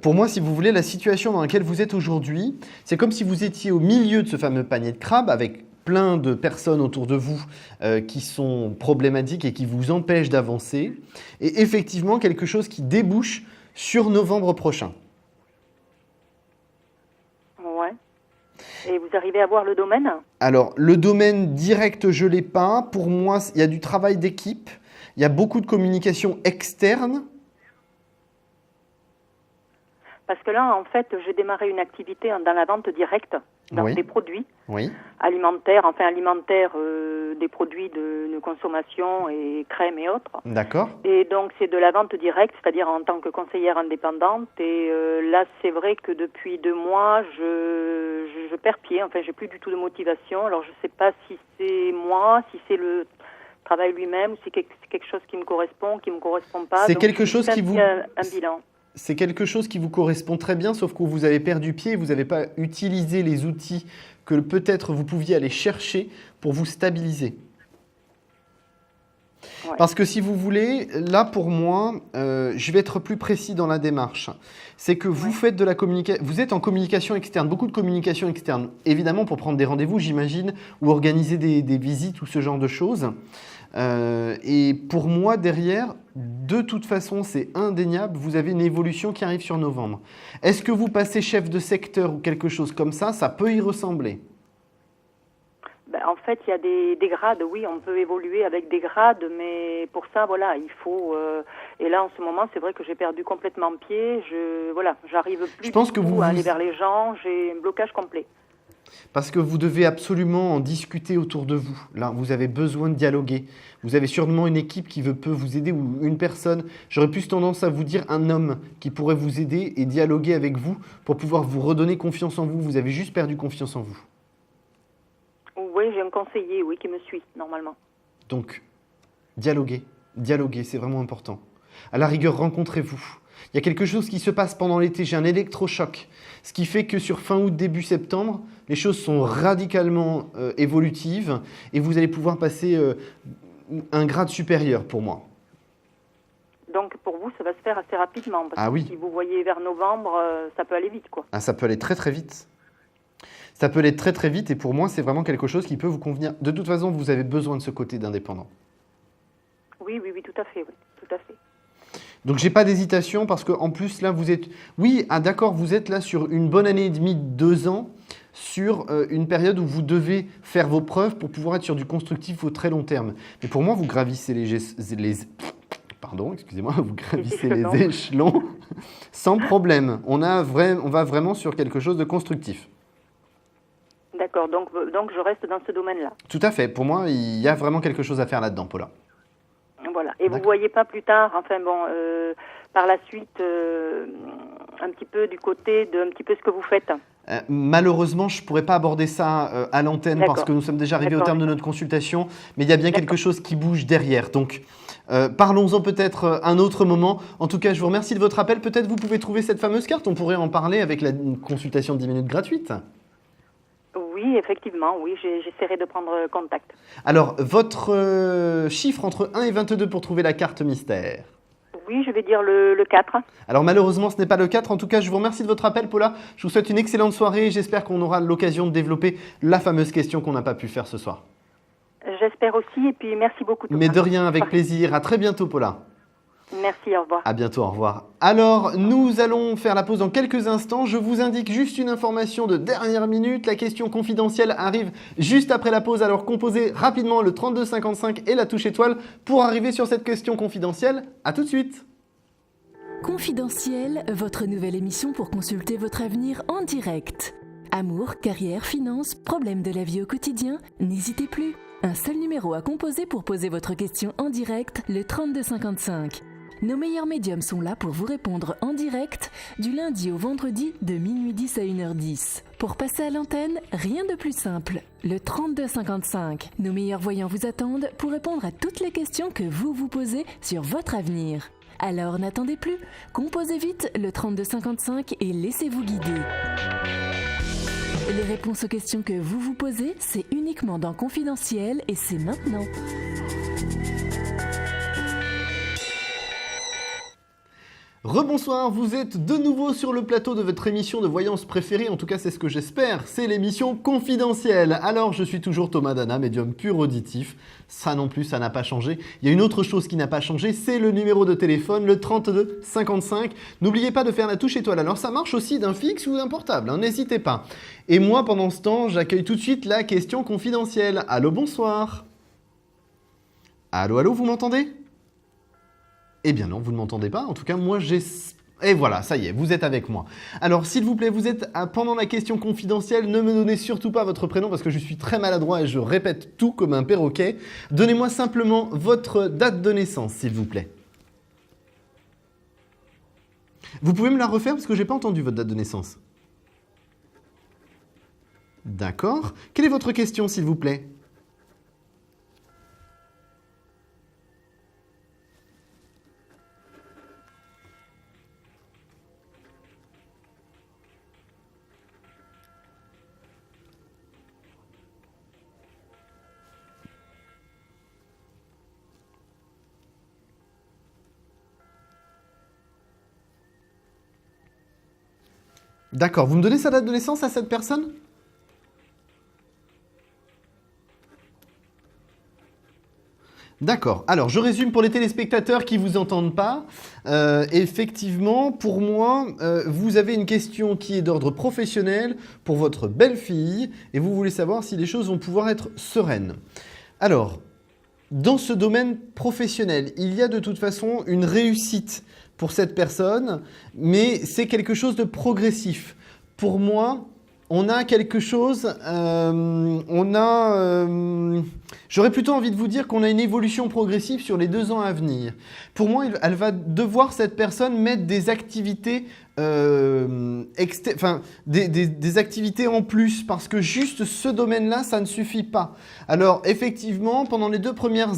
Pour moi, si vous voulez, la situation dans laquelle vous êtes aujourd'hui, c'est comme si vous étiez au milieu de ce fameux panier de crabes avec plein de personnes autour de vous qui sont problématiques et qui vous empêchent d'avancer. Et effectivement, quelque chose qui débouche sur novembre prochain. Ouais. Et vous arrivez à voir le domaine? Alors, le domaine direct, je ne l'ai pas. Pour moi, il y a du travail d'équipe. Il y a beaucoup de communication externe. Parce que là, en fait, j'ai démarré une activité dans la vente directe dans des produits alimentaires, des produits de consommation et crèmes et autres. D'accord. Et donc, c'est de la vente directe, c'est-à-dire en tant que conseillère indépendante. Et là, c'est vrai que depuis 2 mois, je perds pied. Enfin, j'ai plus du tout de motivation. Alors, je ne sais pas si c'est moi, si c'est le travail lui-même, ou si c'est quelque chose qui me correspond, qui ne me correspond pas. C'est quelque chose qui vous... un bilan. C'est quelque chose qui vous correspond très bien, sauf que vous avez perdu pied et vous n'avez pas utilisé les outils que peut-être vous pouviez aller chercher pour vous stabiliser. Ouais. Parce que si vous voulez, là pour moi, je vais être plus précis dans la démarche. C'est que vous faites de la communication, vous êtes en communication externe, beaucoup de communication externe, évidemment pour prendre des rendez-vous, j'imagine, ou organiser des visites ou ce genre de choses. Et pour moi, derrière, de toute façon, c'est indéniable, vous avez une évolution qui arrive sur novembre. Est-ce que vous passez chef de secteur ou quelque chose comme ça? Ça peut y ressembler. En fait, il y a des grades, oui, on peut évoluer avec des grades, mais pour ça, voilà, il faut... et là, en ce moment, c'est vrai que j'ai perdu complètement pied, j'arrive plus à aller vers les gens, j'ai un blocage complet. Parce que vous devez absolument en discuter autour de vous. Là, vous avez besoin de dialoguer. Vous avez sûrement une équipe qui peut vous aider ou une personne. J'aurais plus tendance à vous dire un homme qui pourrait vous aider et dialoguer avec vous pour pouvoir vous redonner confiance en vous. Vous avez juste perdu confiance en vous. Oui, j'ai un conseiller, qui me suit normalement. Donc, dialoguez. Dialoguez, c'est vraiment important. À la rigueur, rencontrez-vous. Il y a quelque chose qui se passe pendant l'été, j'ai un électrochoc. Ce qui fait que sur fin août, début septembre, les choses sont radicalement évolutives et vous allez pouvoir passer un grade supérieur pour moi. Donc pour vous, ça va se faire assez rapidement parce que si vous voyez vers novembre, ça peut aller vite, quoi. Ah, ça peut aller très très vite. Ça peut aller très très vite et pour moi, c'est vraiment quelque chose qui peut vous convenir. De toute façon, vous avez besoin de ce côté d'indépendant. Oui, tout à fait, tout à fait. Donc, j'ai pas d'hésitation parce qu'en plus, là, vous êtes... Oui, d'accord, vous êtes là sur une bonne année et demie, 2 ans, sur une période où vous devez faire vos preuves pour pouvoir être sur du constructif au très long terme. Mais pour moi, vous gravissez vous gravissez les échelons sans problème. On va vraiment sur quelque chose de constructif. D'accord, donc je reste dans ce domaine-là. Tout à fait. Pour moi, il y a vraiment quelque chose à faire là-dedans, Paula. Voilà. Et vous ne voyez pas plus tard, par la suite, un petit peu du côté de un petit peu ce que vous faites. Malheureusement, je ne pourrais pas aborder ça à l'antenne parce que nous sommes déjà arrivés au terme de notre consultation, mais il y a bien quelque chose qui bouge derrière. Donc, parlons-en peut-être un autre moment. En tout cas, je vous remercie de votre appel. Peut-être vous pouvez trouver cette fameuse carte. On pourrait en parler avec une consultation de 10 minutes gratuite. Oui, effectivement, oui, j'essaierai de prendre contact. Alors, votre chiffre entre 1 et 22 pour trouver la carte mystère. Oui, je vais dire le 4. Alors malheureusement, ce n'est pas le 4. En tout cas, je vous remercie de votre appel, Paula. Je vous souhaite une excellente soirée. J'espère qu'on aura l'occasion de développer la fameuse question qu'on n'a pas pu faire ce soir. J'espère aussi, et puis merci beaucoup. Mais de rien, avec plaisir. À très bientôt, Paula. Merci, au revoir. À bientôt, au revoir. Alors, nous allons faire la pause dans quelques instants. Je vous indique juste une information de dernière minute. La question confidentielle arrive juste après la pause. Alors, composez rapidement le 3255 et la touche étoile pour arriver sur cette question confidentielle. À tout de suite. Confidentiel, votre nouvelle émission pour consulter votre avenir en direct. Amour, carrière, finances, problèmes de la vie au quotidien, n'hésitez plus. Un seul numéro à composer pour poser votre question en direct, le 3255. Nos meilleurs médiums sont là pour vous répondre en direct du lundi au vendredi de minuit 10 à 1h10. Pour passer à l'antenne, rien de plus simple. Le 3255. Nos meilleurs voyants vous attendent pour répondre à toutes les questions que vous vous posez sur votre avenir. Alors n'attendez plus, composez vite le 3255 et laissez-vous guider. Les réponses aux questions que vous vous posez, c'est uniquement dans Confidentiel et c'est maintenant. Rebonsoir, vous êtes de nouveau sur le plateau de votre émission de voyance préférée, en tout cas c'est ce que j'espère, c'est l'émission Confidentielle. Alors je suis toujours Thomas Dana, médium pur auditif, ça non plus ça n'a pas changé. Il y a une autre chose qui n'a pas changé, c'est le numéro de téléphone, le 32 55. N'oubliez pas de faire la touche étoile, alors ça marche aussi d'un fixe ou d'un portable, hein, n'hésitez pas. Et moi pendant ce temps, j'accueille tout de suite la question confidentielle. Allô, bonsoir. Allô, vous m'entendez ? Eh bien non, vous ne m'entendez pas. En tout cas, moi, j'ai... Et voilà, ça y est, vous êtes avec moi. Alors, s'il vous plaît, vous êtes pendant la question confidentielle. Ne me donnez surtout pas votre prénom parce que je suis très maladroit et je répète tout comme un perroquet. Donnez-moi simplement votre date de naissance, s'il vous plaît. Vous pouvez me la refaire parce que je n'ai pas entendu votre date de naissance. D'accord. Quelle est votre question, s'il vous plaît ? D'accord, vous me donnez sa date de naissance à cette personne ? D'accord, alors je résume pour les téléspectateurs qui ne vous entendent pas. Effectivement, pour moi, vous avez une question qui est d'ordre professionnel pour votre belle-fille et vous voulez savoir si les choses vont pouvoir être sereines. Alors, dans ce domaine professionnel, il y a de toute façon une réussite pour cette personne, mais c'est quelque chose de progressif. Pour moi, on a quelque chose, j'aurais plutôt envie de vous dire qu'on a une évolution progressive sur les 2 ans à venir. Pour moi, elle va devoir, cette personne, mettre des activités, des activités en plus, parce que juste ce domaine-là, ça ne suffit pas. Alors, effectivement, pendant les deux premières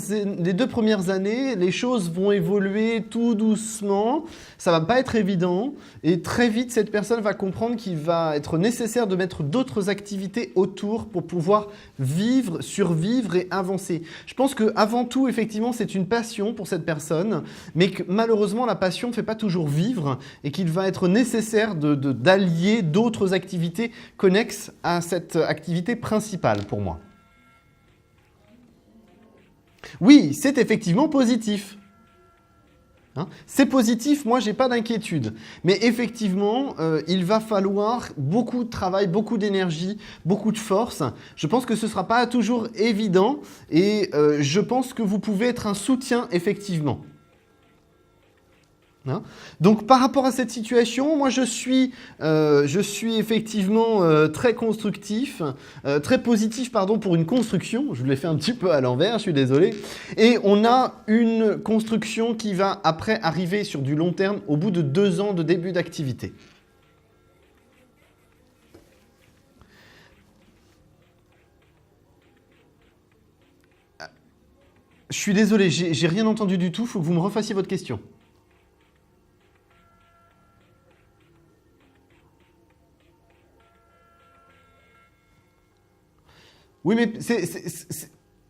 années, les choses vont évoluer tout doucement. Ça va pas être évident. Et très vite, cette personne va comprendre qu'il va être nécessaire de mettre d'autres activités autour pour pouvoir vivre, survivre et avancer. Je pense qu'avant tout, effectivement, c'est une passion pour cette personne, mais que malheureusement, la passion ne fait pas toujours vivre et qu'il va être nécessaire d'allier d'autres activités connexes à cette activité principale pour moi. Oui, c'est effectivement positif. Hein, c'est positif, moi j'ai pas d'inquiétude. Mais effectivement, il va falloir beaucoup de travail, beaucoup d'énergie, beaucoup de force. Je pense que ce ne sera pas toujours évident et je pense que vous pouvez être un soutien effectivement. Hein, donc par rapport à cette situation, moi je suis effectivement très constructif, très positif pardon, pour une construction. Je l'ai fait un petit peu à l'envers, je suis désolé. Et on a une construction qui va après arriver sur du long terme au bout de 2 ans de début d'activité. Je suis désolé, j'ai rien entendu du tout, il faut que vous me refassiez votre question. Oui, mais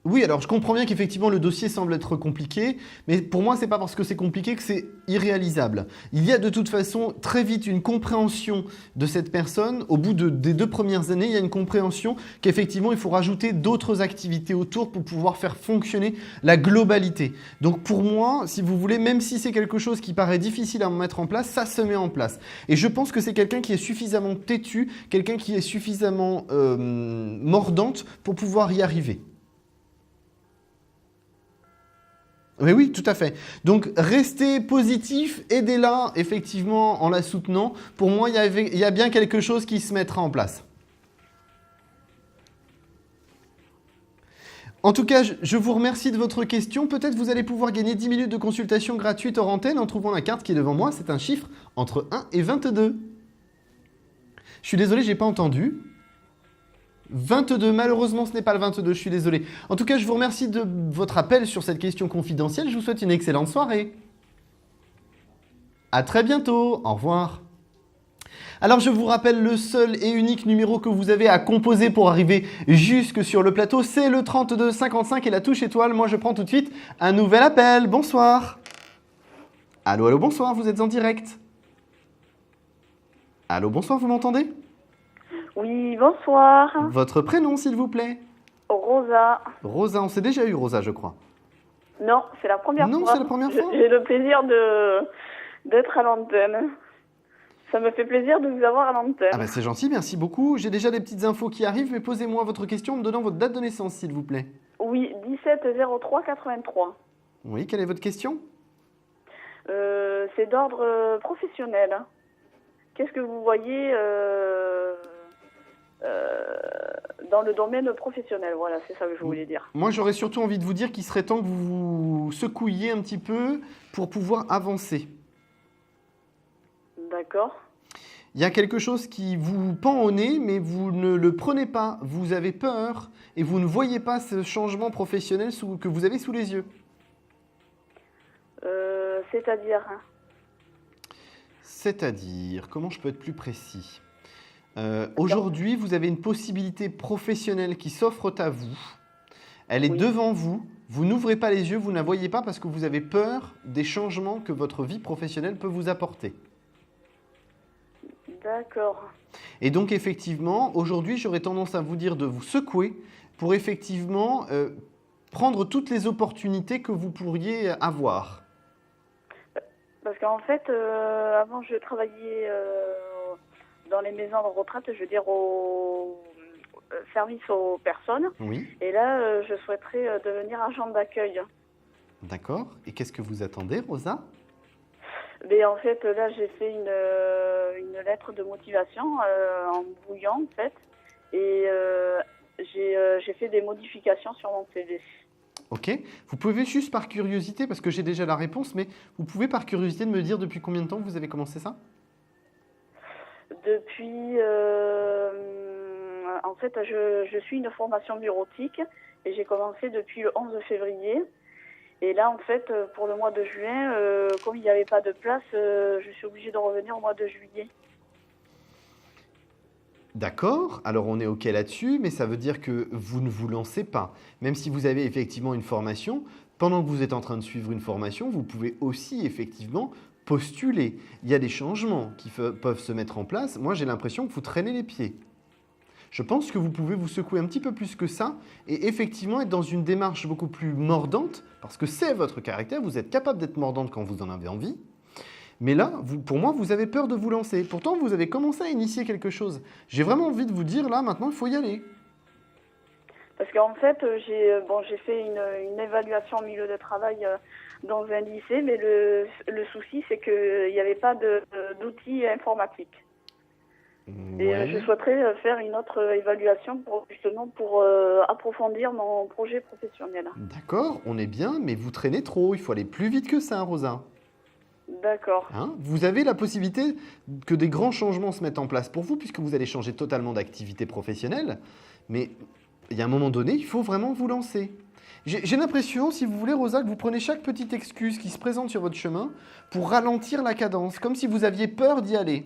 oui, alors je comprends bien qu'effectivement le dossier semble être compliqué, mais pour moi, c'est pas parce que c'est compliqué que c'est irréalisable. Il y a de toute façon très vite une compréhension de cette personne. Au bout des 2 premières années, il y a une compréhension qu'effectivement, il faut rajouter d'autres activités autour pour pouvoir faire fonctionner la globalité. Donc pour moi, si vous voulez, même si c'est quelque chose qui paraît difficile à mettre en place, ça se met en place. Et je pense que c'est quelqu'un qui est suffisamment têtu, quelqu'un qui est suffisamment mordante pour pouvoir y arriver. Oui, oui, tout à fait. Donc, restez positif, aidez-la effectivement en la soutenant. Pour moi, il y a bien quelque chose qui se mettra en place. En tout cas, je vous remercie de votre question. Peut-être vous allez pouvoir gagner 10 minutes de consultation gratuite hors antenne en trouvant la carte qui est devant moi. C'est un chiffre entre 1 et 22. Je suis désolé, je n'ai pas entendu. 22, malheureusement ce n'est pas le 22, je suis désolé. En tout cas, je vous remercie de votre appel sur cette question confidentielle. Je vous souhaite une excellente soirée. À très bientôt, au revoir. Alors je vous rappelle le seul et unique numéro que vous avez à composer pour arriver jusque sur le plateau, c'est le 32 55 et la touche étoile. Moi je prends tout de suite un nouvel appel. Bonsoir. Allô, allô, bonsoir, vous êtes en direct. Allô, bonsoir, vous m'entendez ? Oui, bonsoir. Votre prénom, s'il vous plaît? Rosa. Rosa, on s'est déjà eu, Rosa, je crois. Non, c'est la première fois. Non, c'est la première fois. J'ai le plaisir d'être à l'antenne. Ça me fait plaisir de vous avoir à l'antenne. Ah bah c'est gentil, merci beaucoup. J'ai déjà des petites infos qui arrivent, mais posez-moi votre question en me donnant votre date de naissance, s'il vous plaît. Oui, 17-03-83. Oui, quelle est votre question? C'est d'ordre professionnel. Qu'est-ce que vous voyez dans le domaine professionnel? Voilà, c'est ça que je voulais dire. Moi, j'aurais surtout envie de vous dire qu'il serait temps que vous vous secouiez un petit peu pour pouvoir avancer. D'accord. Il y a quelque chose qui vous pend au nez, mais vous ne le prenez pas. Vous avez peur et vous ne voyez pas ce changement professionnel que vous avez sous les yeux. C'est-à-dire C'est-à-dire, comment je peux être plus précis? Aujourd'hui, vous avez une possibilité professionnelle qui s'offre à vous. Elle est devant vous. Vous n'ouvrez pas les yeux, vous ne la voyez pas parce que vous avez peur des changements que votre vie professionnelle peut vous apporter. D'accord. Et donc, effectivement, aujourd'hui, j'aurais tendance à vous dire de vous secouer pour effectivement prendre toutes les opportunités que vous pourriez avoir. Parce qu'en fait, avant, je travaillais dans les maisons de retraite, je veux dire au service aux personnes. Oui. Et là, je souhaiterais devenir agent d'accueil. D'accord. Et qu'est-ce que vous attendez, Rosa? Mais en fait, là, j'ai fait une lettre de motivation en brouillant, en fait. Et j'ai fait des modifications sur mon CV. Ok. Vous pouvez juste par curiosité, parce que j'ai déjà la réponse, mais vous pouvez par curiosité me dire depuis combien de temps vous avez commencé ça? Depuis... en fait, je suis une formation bureautique et j'ai commencé depuis le 11 février. Et là, en fait, pour le mois de juin, comme il n'y avait pas de place, je suis obligée de revenir au mois de juillet. D'accord, alors on est OK là-dessus, mais ça veut dire que vous ne vous lancez pas. Même si vous avez effectivement une formation, pendant que vous êtes en train de suivre une formation, vous pouvez aussi effectivement postuler. Il y a des changements qui peuvent se mettre en place. Moi, j'ai l'impression que vous traînez les pieds. Je pense que vous pouvez vous secouer un petit peu plus que ça et effectivement être dans une démarche beaucoup plus mordante, parce que c'est votre caractère, vous êtes capable d'être mordante quand vous en avez envie. Mais là, pour moi, vous avez peur de vous lancer. Pourtant, vous avez commencé à initier quelque chose. J'ai vraiment envie de vous dire, là, maintenant, il faut y aller. Parce qu'en fait, j'ai fait une évaluation en milieu de travail dans un lycée, mais le souci, c'est qu'il n'y avait pas d'outils informatiques. Et je souhaiterais faire une autre évaluation pour approfondir mon projet professionnel. D'accord, on est bien, mais vous traînez trop. Il faut aller plus vite que ça, Rosa. D'accord. Vous avez la possibilité que des grands changements se mettent en place pour vous, puisque vous allez changer totalement d'activité professionnelle. Mais il y a un moment donné, il faut vraiment vous lancer. J'ai l'impression, si vous voulez, Rosa, que vous prenez chaque petite excuse qui se présente sur votre chemin pour ralentir la cadence, comme si vous aviez peur d'y aller.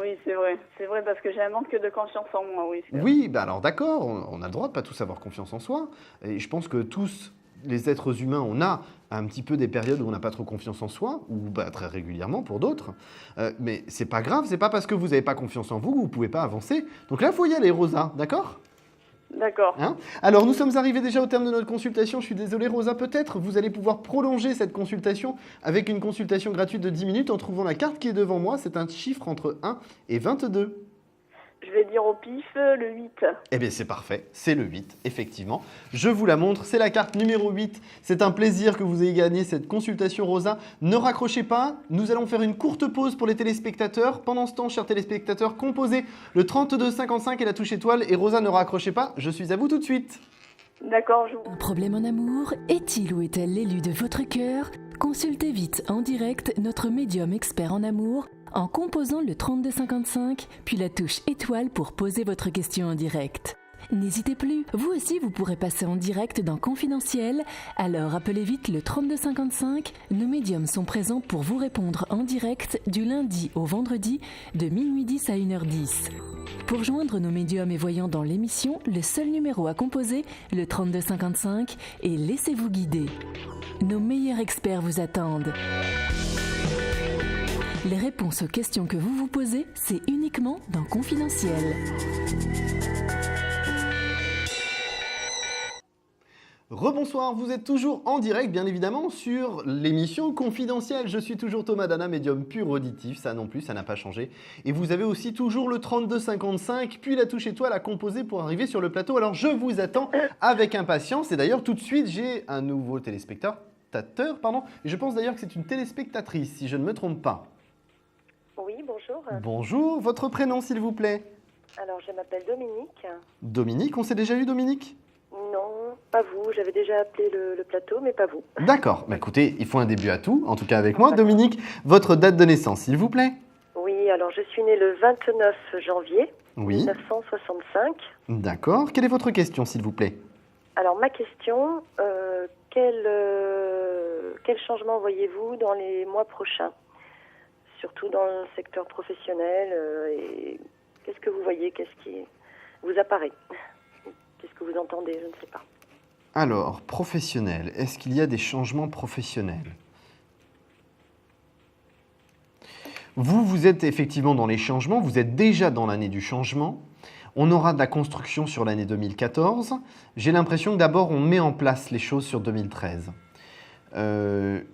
Oui, c'est vrai. C'est vrai parce que j'ai un manque de confiance en moi, oui. Oui, alors d'accord, on a le droit de pas tous avoir confiance en soi. Et je pense que tous, les êtres humains, on a un petit peu des périodes où on n'a pas trop confiance en soi, ou très régulièrement pour d'autres. Mais c'est pas grave, c'est pas parce que vous n'avez pas confiance en vous que vous pouvez pas avancer. Donc là, il faut y aller, Rosa, d'accord ? D'accord. Alors, nous sommes arrivés déjà au terme de notre consultation. Je suis désolé, Rosa, peut-être vous allez pouvoir prolonger cette consultation avec une consultation gratuite de 10 minutes en trouvant la carte qui est devant moi. C'est un chiffre entre 1 et 22. Je vais dire au pif le 8. Eh bien, c'est parfait. C'est le 8, effectivement. Je vous la montre. C'est la carte numéro 8. C'est un plaisir que vous ayez gagné cette consultation, Rosa. Ne raccrochez pas. Nous allons faire une courte pause pour les téléspectateurs. Pendant ce temps, chers téléspectateurs, composez le 32 55 et la touche étoile. Et Rosa, ne raccrochez pas. Je suis à vous tout de suite. D'accord. Un problème en amour? Est-il ou est-elle l'élu de votre cœur? Consultez vite en direct notre médium expert en amour en composant le 3255, puis la touche étoile pour poser votre question en direct. N'hésitez plus, vous aussi vous pourrez passer en direct dans Confidentiel, alors appelez vite le 3255, nos médiums sont présents pour vous répondre en direct du lundi au vendredi de minuit 10 à 1h10. Pour joindre nos médiums et voyants dans l'émission, le seul numéro à composer, le 3255, et laissez-vous guider. Nos meilleurs experts vous attendent. Les réponses aux questions que vous vous posez, c'est uniquement dans Confidentiel. Rebonsoir, vous êtes toujours en direct, bien évidemment, sur l'émission Confidentielle. Je suis toujours Thomas Dana, médium pur auditif, ça non plus, ça n'a pas changé. Et vous avez aussi toujours le 3255, puis la touche étoile à composer pour arriver sur le plateau. Alors je vous attends avec impatience. Et d'ailleurs, tout de suite, j'ai un nouveau téléspectateur, et je pense d'ailleurs que c'est une téléspectatrice, si je ne me trompe pas. Oui, bonjour. Bonjour, votre prénom s'il vous plaît? Alors, je m'appelle Dominique. Dominique, on s'est déjà eu Dominique? Non, pas vous. J'avais déjà appelé le plateau, mais pas vous. D'accord. Écoutez, il faut un début à tout, en tout cas avec moi. Dominique, votre date de naissance, s'il vous plaît? Oui, alors je suis née le 29 janvier 1965. D'accord. Quelle est votre question, s'il vous plaît? Alors, ma question, quel changement voyez-vous dans les mois prochains? Surtout dans le secteur professionnel. Et qu'est-ce que vous voyez? Qu'est-ce qui vous apparaît? Qu'est-ce que vous entendez? Je ne sais pas. Alors, professionnel. Est-ce qu'il y a des changements professionnels? Vous êtes effectivement dans les changements. Vous êtes déjà dans l'année du changement. On aura de la construction sur l'année 2014. J'ai l'impression que d'abord, on met en place les choses sur 2013.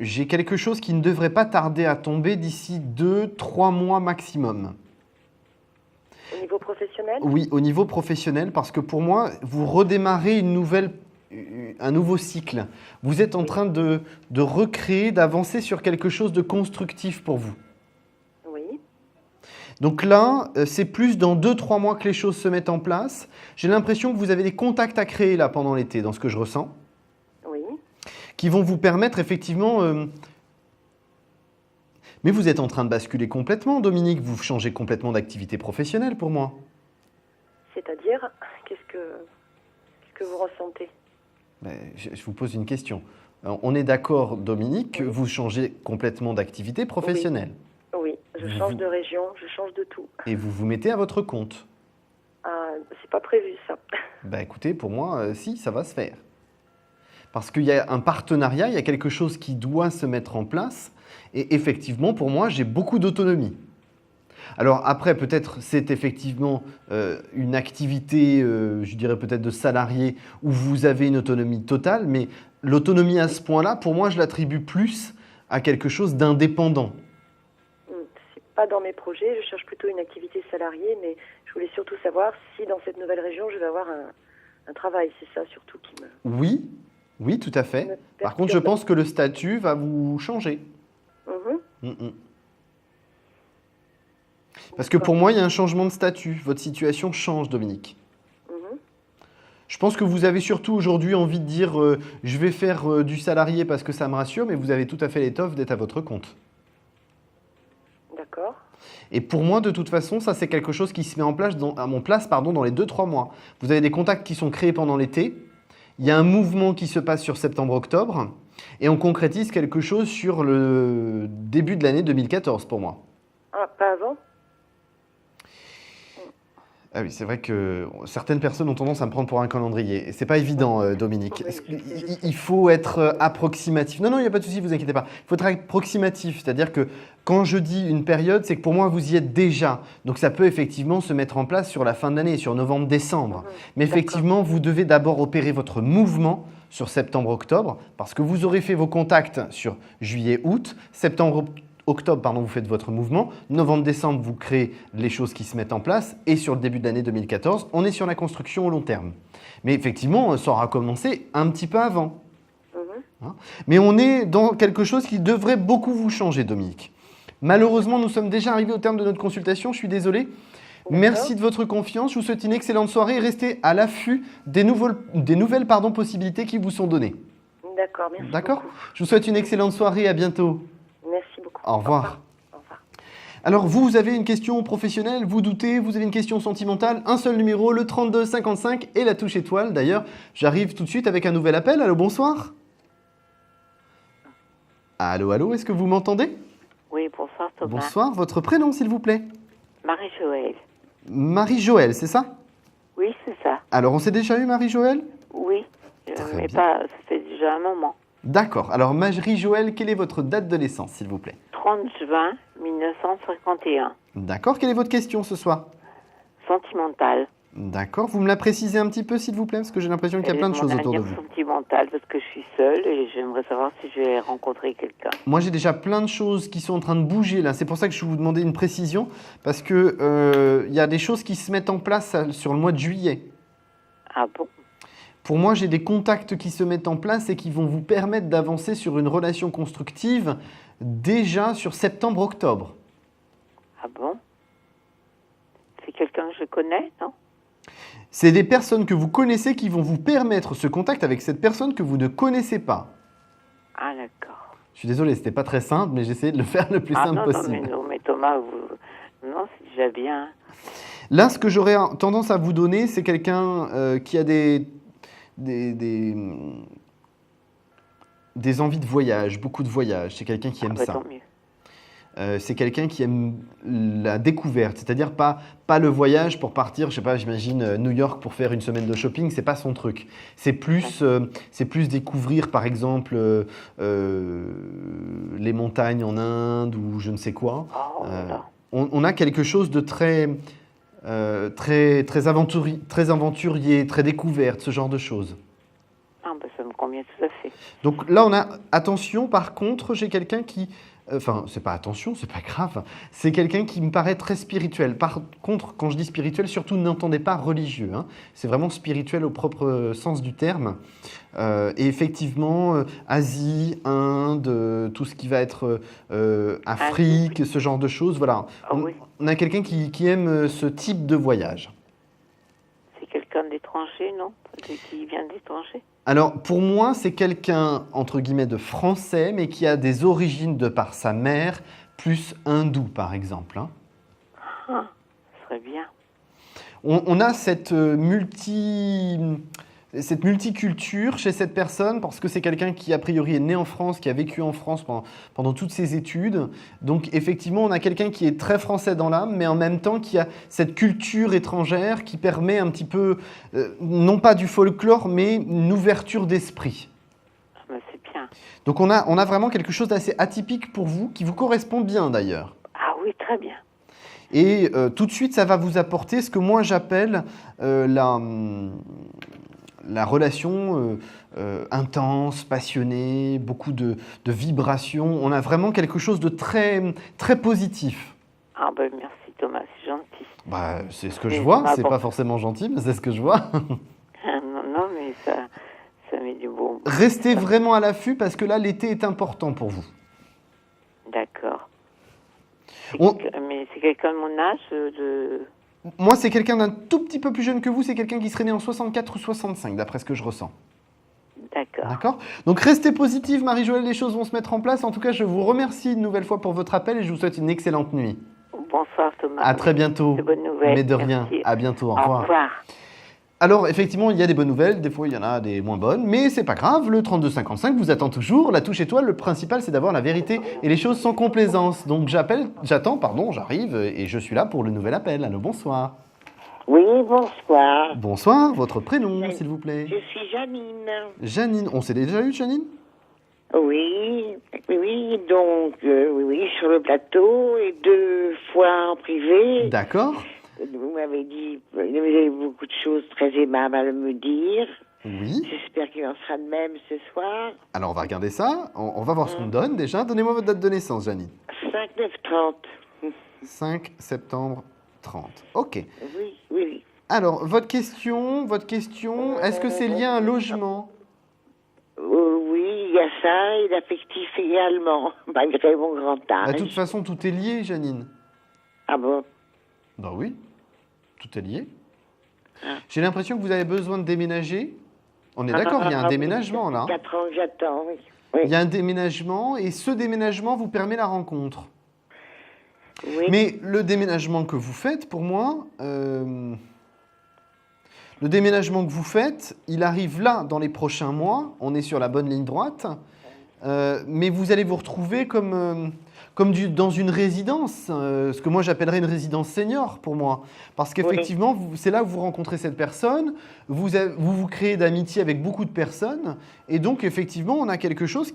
J'ai quelque chose qui ne devrait pas tarder à tomber d'ici 2-3 mois maximum. Au niveau professionnel? Oui, au niveau professionnel, parce que pour moi, vous redémarrez un nouveau cycle. Vous êtes en train de recréer, d'avancer sur quelque chose de constructif pour vous. Oui. Donc là, c'est plus dans 2-3 mois que les choses se mettent en place. J'ai l'impression que vous avez des contacts à créer là pendant l'été, dans ce que je ressens. Qui vont vous permettre effectivement... Mais vous êtes en train de basculer complètement, Dominique. Vous changez complètement d'activité professionnelle pour moi. C'est-à-dire, qu'est-ce que vous ressentez? Je vous pose une question. On est d'accord, Dominique, que vous changez complètement d'activité professionnelle? Oui, je change de région, je change de tout. Et vous vous mettez à votre compte? Ah, c'est pas prévu ça. Écoutez, pour moi, si, ça va se faire. Parce qu'il y a un partenariat, il y a quelque chose qui doit se mettre en place. Et effectivement, pour moi, j'ai beaucoup d'autonomie. Alors après, peut-être c'est effectivement une activité, je dirais peut-être de salarié, où vous avez une autonomie totale, mais l'autonomie à ce point-là, pour moi, je l'attribue plus à quelque chose d'indépendant. C'est pas dans mes projets, je cherche plutôt une activité salariée, mais je voulais surtout savoir si dans cette nouvelle région, je vais avoir un travail. C'est ça surtout qui me... Oui, oui, tout à fait. Par contre, je pense que le statut va vous changer. Parce que pour moi, il y a un changement de statut. Votre situation change, Dominique. Je pense que vous avez surtout aujourd'hui envie de dire je vais faire du salarié parce que ça me rassure, mais vous avez tout à fait l'étoffe d'être à votre compte. D'accord. Et pour moi, de toute façon, ça c'est quelque chose qui se met en place dans les 2-3 mois. Vous avez des contacts qui sont créés pendant l'été. Il y a un mouvement qui se passe sur septembre-octobre. Et on concrétise quelque chose sur le début de l'année 2014 pour moi. Ah, pas avant ? Ah oui, c'est vrai que certaines personnes ont tendance à me prendre pour un calendrier. C'est pas évident, Dominique. Il faut être approximatif. Non, il n'y a pas de souci, vous inquiétez pas. Il faut être approximatif, c'est-à-dire que quand je dis une période, c'est que pour moi, vous y êtes déjà. Donc ça peut effectivement se mettre en place sur la fin de l'année, sur novembre-décembre. Mais effectivement, vous devez d'abord opérer votre mouvement sur septembre-octobre, parce que vous aurez fait vos contacts sur juillet-août, septembre-octobre, vous faites votre mouvement. Novembre-décembre, vous créez les choses qui se mettent en place. Et sur le début de l'année 2014, on est sur la construction au long terme. Mais effectivement, ça aura commencé un petit peu avant. Mais on est dans quelque chose qui devrait beaucoup vous changer, Dominique. Malheureusement, nous sommes déjà arrivés au terme de notre consultation. Je suis désolé. Merci de votre confiance. Je vous souhaite une excellente soirée et restez à l'affût des nouvelles possibilités qui vous sont données. D'accord, merci. D'accord ? Je vous souhaite une excellente soirée. À bientôt. Merci beaucoup. Au revoir. Au revoir. Alors, vous avez une question professionnelle, vous doutez, vous avez une question sentimentale, un seul numéro, le 32 55 et la touche étoile. D'ailleurs, j'arrive tout de suite avec un nouvel appel. Allô, bonsoir. Allô, est-ce que vous m'entendez ? Oui, bonsoir Thomas. Bonsoir, votre prénom s'il vous plaît ? Marie-Joëlle. Marie-Joëlle, c'est ça ? Oui, c'est ça. Alors, on s'est déjà eu, Marie-Joëlle ? Oui, Très bien. ça fait déjà un moment. D'accord. Alors, Marie-Joëlle, quelle est votre date de naissance, s'il vous plaît ? 30 juin 1951. D'accord. Quelle est votre question ce soir ? Sentimentale. D'accord. Vous me la précisez un petit peu, s'il vous plaît, parce que j'ai l'impression qu'il y a plein de choses autour de vous. Sentimentale, parce que je suis seule et j'aimerais savoir si je vais rencontrer quelqu'un. Moi, j'ai déjà plein de choses qui sont en train de bouger là. C'est pour ça que je vais vous demander une précision, parce que y a des choses qui se mettent en place sur le mois de juillet. Ah bon ? Pour moi, j'ai des contacts qui se mettent en place et qui vont vous permettre d'avancer sur une relation constructive déjà sur septembre-octobre. Ah bon ? C'est quelqu'un que je connais, non ? C'est des personnes que vous connaissez qui vont vous permettre ce contact avec cette personne que vous ne connaissez pas. Ah d'accord. Je suis désolé, c'était pas très simple, mais j'ai essayé de le faire le plus simple possible. Non, mais Thomas, non, c'est déjà bien. Là, ce que j'aurais tendance à vous donner, c'est quelqu'un qui a des envies de voyage, beaucoup de voyage. C'est quelqu'un qui aime ça. Tant mieux. C'est quelqu'un qui aime la découverte, c'est-à-dire pas le voyage pour partir, je sais pas, j'imagine New York pour faire une semaine de shopping, c'est pas son truc. C'est plus découvrir par exemple les montagnes en Inde ou je ne sais quoi. On a quelque chose de très aventurier, très découverte, ce genre de choses. Ah ben ça me convient tout à fait. Donc là, on a attention. Par contre, j'ai quelqu'un qui Enfin, c'est pas attention, c'est pas grave. C'est quelqu'un qui me paraît très spirituel. Par contre, quand je dis spirituel, surtout n'entendez pas religieux. Hein. C'est vraiment spirituel au propre sens du terme. Et effectivement, Asie, Inde, tout ce qui va être Afrique, ce genre de choses. Voilà. On a quelqu'un qui aime ce type de voyage. C'est quelqu'un d'étranger, non? Qui vient d'étranger? Alors, pour moi, c'est quelqu'un, entre guillemets, de français, mais qui a des origines de par sa mère, plus hindou, par exemple. Hein. Ah, ce serait bien. On a cette multiculture chez cette personne, parce que c'est quelqu'un qui, a priori, est né en France, qui a vécu en France pendant toutes ses études. Donc, effectivement, on a quelqu'un qui est très français dans l'âme, mais en même temps qui a cette culture étrangère qui permet un petit peu, non pas du folklore, mais une ouverture d'esprit. Ah, ben c'est bien. Donc, on a vraiment quelque chose d'assez atypique pour vous, qui vous correspond bien d'ailleurs. Ah oui, très bien. Et tout de suite, ça va vous apporter ce que moi j'appelle la relation intense, passionnée, beaucoup de vibrations. On a vraiment quelque chose de très, très positif. Ah ben merci Thomas, c'est gentil. Bah, c'est ce que je vois, c'est pas forcément gentil, mais c'est ce que je vois. Non, mais ça met du bon. Restez vraiment à l'affût parce que là, l'été est important pour vous. D'accord. On- Mais c'est quelqu'un de mon âge Moi, c'est quelqu'un d'un tout petit peu plus jeune que vous, c'est quelqu'un qui serait né en 64 ou 65, d'après ce que je ressens. D'accord. D'accord ? Donc restez positive, Marie-Joëlle, les choses vont se mettre en place. En tout cas, je vous remercie une nouvelle fois pour votre appel et je vous souhaite une excellente nuit. Bonsoir Thomas. À très bientôt. De bonnes nouvelles. Mais de rien. Merci. À bientôt. Au Au revoir. revoir. Alors, effectivement, il y a des bonnes nouvelles, des fois il y en a des moins bonnes, mais c'est pas grave, le 3255 vous attend toujours, la touche étoile, le principal c'est d'avoir la vérité et les choses sans complaisance. Donc j'arrive et je suis là pour le nouvel appel. Allô, bonsoir. Oui, bonsoir. Bonsoir, votre prénom s'il vous plaît. Je suis Janine. Janine, on s'est déjà eu Janine ? Oui, donc, oui, sur le plateau et 2 fois en privé. D'accord. Vous m'avez dit, vous avez beaucoup de choses très aimables à me dire. Oui. J'espère qu'il en sera de même ce soir. Alors on va regarder ça, on va voir ce qu'on donne déjà. Donnez-moi votre date de naissance, Janine. 5-9-30. 5 septembre 30. Ok. Oui. Alors, votre question, est-ce que c'est lié à un logement ? Oui, il y a ça et l'affectif également, malgré mon grand âge. De toute façon, tout est lié, Janine. Ah bon ? Ben oui, tout est lié. J'ai l'impression que vous avez besoin de déménager. On est d'accord, il y a un déménagement là. 4 ans que j'attends, oui. Il y a un déménagement et ce déménagement vous permet la rencontre. Oui. Mais le déménagement que vous faites, pour moi, le déménagement que vous faites, il arrive là dans les prochains mois. On est sur la bonne ligne droite. Mais vous allez vous retrouver comme dans une résidence, ce que moi j'appellerais une résidence senior pour moi. Parce qu'effectivement, c'est là où vous rencontrez cette personne, vous créez d'amitié avec beaucoup de personnes, et donc effectivement, on a quelque chose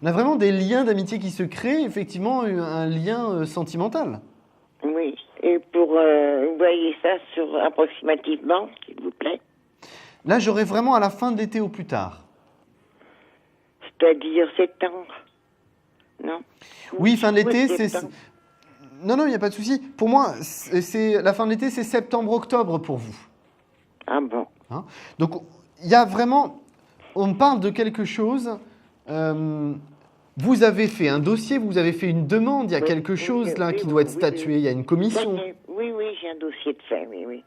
on a vraiment des liens d'amitié qui se créent, effectivement, un lien sentimental. Oui, et vous voyez ça sur approximativement, s'il vous plaît. Là, j'aurai vraiment à la fin de l'été au plus tard. C'est-à-dire septembre, non ? Oui, fin de l'été, c'est... septembre. Non, il n'y a pas de souci. Pour moi, la fin de l'été, c'est septembre-octobre pour vous. Ah bon. Donc, il y a vraiment... On parle de quelque chose... vous avez fait un dossier, vous avez fait une demande, il y a quelque chose là qui doit être statué, il y a une commission. Oui, j'ai un dossier de fait, oui.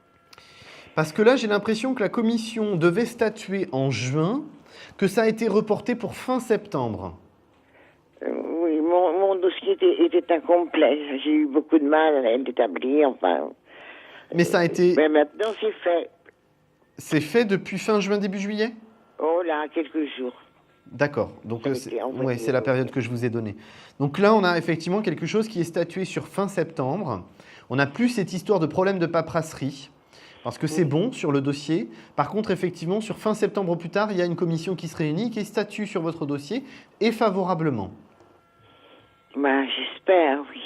Parce que là, j'ai l'impression que la commission devait statuer en juin, que ça a été reporté pour fin septembre. Oui, mon dossier était incomplet. J'ai eu beaucoup de mal à l'établir, enfin. Mais ça a été... Mais maintenant, c'est fait. C'est fait depuis fin juin, début juillet ? Oh là, quelques jours. D'accord, donc c'est la période que je vous ai donnée. Donc là, on a effectivement quelque chose qui est statué sur fin septembre. On n'a plus cette histoire de problème de paperasserie, parce que c'est bon sur le dossier. Par contre, effectivement, sur fin septembre ou plus tard, il y a une commission qui se réunit, qui statue sur votre dossier, et favorablement. J'espère, oui.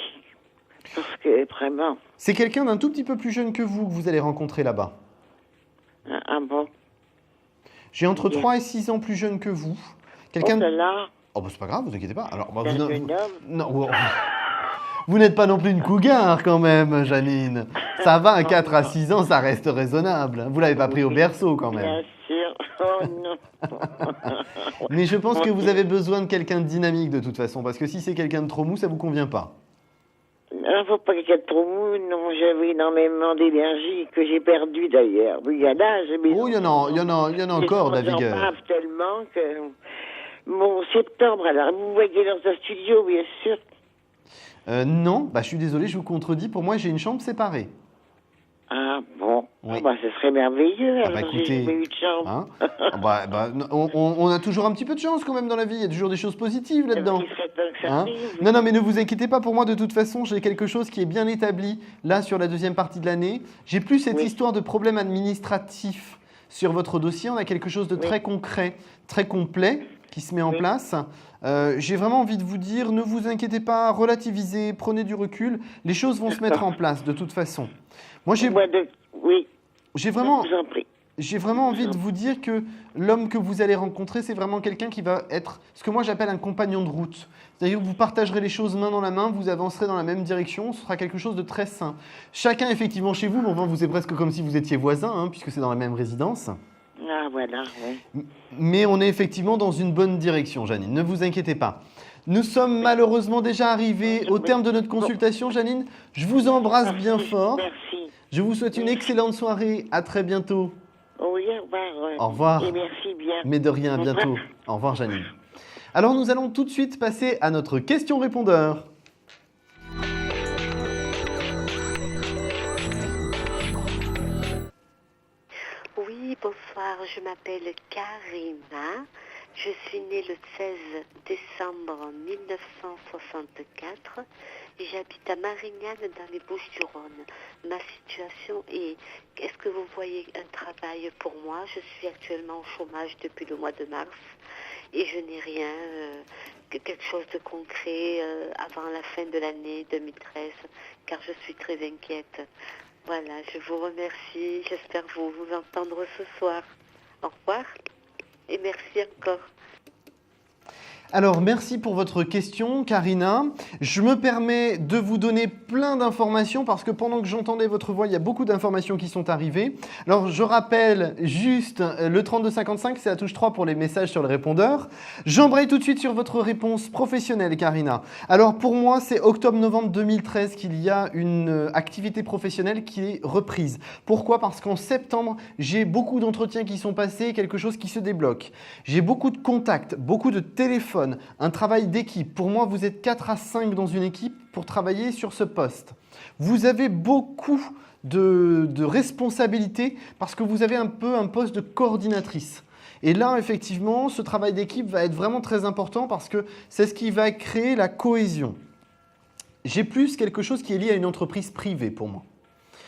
Parce que, vraiment... C'est quelqu'un d'un tout petit peu plus jeune que vous allez rencontrer là-bas. Ah bon ? J'ai entre 3 et 6 ans plus jeune que vous. Oh là là. Oh, c'est pas grave, vous inquiétez pas. Alors, Non, vous n'êtes pas non plus une cougar quand même, Janine. Ça va, 4 à 6 ans, ça reste raisonnable. Vous l'avez pas pris au berceau quand même. Bien sûr. Oh non. Mais je pense que vous avez besoin de quelqu'un de dynamique de toute façon, parce que si c'est quelqu'un de trop mou, ça vous convient pas. Non, faut pas quelqu'un de trop mou. Non, j'avais énormément d'énergie que j'ai perdue d'ailleurs. Oui, il y en a, mais... Oh, il y en a encore, de la vigueur. J'en parle tellement que... Bon, septembre, alors, vous voyez dans un studio, bien sûr. Non, je suis désolé, je vous contredis. Pour moi, j'ai une chambre séparée. Ah bon, oui. Ce serait merveilleux. Alors, écoutez, j'ai jamais eu de chance. On a toujours un petit peu de chance quand même dans la vie. Il y a toujours des choses positives là-dedans. Il serait temps que ça arrive. Non, mais ne vous inquiétez pas. Pour moi, de toute façon, j'ai quelque chose qui est bien établi là sur la deuxième partie de l'année. J'ai plus cette histoire de problème administratif sur votre dossier. On a quelque chose de très concret, très complet. qui se met en place. J'ai vraiment envie de vous dire, ne vous inquiétez pas, relativisez, prenez du recul. Les choses vont se mettre en place de toute façon. Moi, Oui. j'ai vraiment... Je vous en prie. J'ai vraiment envie de vous dire que l'homme que vous allez rencontrer, c'est vraiment quelqu'un qui va être ce que moi j'appelle un compagnon de route. C'est-à-dire que vous partagerez les choses main dans la main, vous avancerez dans la même direction, ce sera quelque chose de très sain. Chacun effectivement chez vous, mais enfin vous êtes presque comme si vous étiez voisins, hein, puisque c'est dans la même résidence. Ah, voilà, oui. Mais on est effectivement dans une bonne direction, Janine, ne vous inquiétez pas. Nous sommes malheureusement déjà arrivés au terme de notre consultation, Janine. Je vous embrasse bien fort. Merci. Je vous souhaite une excellente soirée. À très bientôt. Oui, au revoir. Au revoir. Et merci bien. Mais de rien, à bientôt. Au revoir, Janine. Alors, nous allons tout de suite passer à notre question-répondeur. Oui, bonsoir, je m'appelle Karina. Je suis née le 16 décembre 1964 et j'habite à Marignane dans les Bouches-du-Rhône. Ma situation est, est-ce que vous voyez un travail pour moi? Je suis actuellement au chômage depuis le mois de mars et je n'ai rien, quelque chose de concret avant la fin de l'année 2013 car je suis très inquiète. Voilà, je vous remercie, j'espère vous entendre ce soir. Au revoir. Et merci encore. Alors, merci pour votre question, Karina. Je me permets de vous donner plein d'informations parce que pendant que j'entendais votre voix, il y a beaucoup d'informations qui sont arrivées. Alors, je rappelle juste le 3255, c'est la touche 3 pour les messages sur le répondeur. J'embraye tout de suite sur votre réponse professionnelle, Karina. Alors, pour moi, c'est octobre-novembre 2013 qu'il y a une activité professionnelle qui est reprise. Pourquoi? Parce qu'en septembre, j'ai beaucoup d'entretiens qui sont passés, quelque chose qui se débloque. J'ai beaucoup de contacts, beaucoup de téléphones. Un travail d'équipe. Pour moi, vous êtes 4 à 5 dans une équipe pour travailler sur ce poste. Vous avez beaucoup de responsabilités parce que vous avez un peu un poste de coordinatrice. Et là, effectivement, ce travail d'équipe va être vraiment très important parce que c'est ce qui va créer la cohésion. J'ai plus quelque chose qui est lié à une entreprise privée pour moi.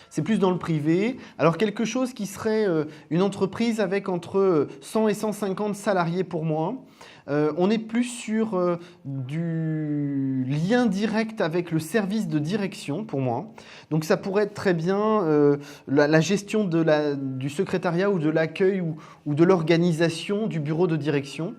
C'est plus dans le privé. Alors quelque chose qui serait une entreprise avec entre 100 et 150 salariés pour moi. On est plus sur du lien direct avec le service de direction pour moi. Donc ça pourrait être très bien la gestion du secrétariat ou de l'accueil ou de l'organisation du bureau de direction.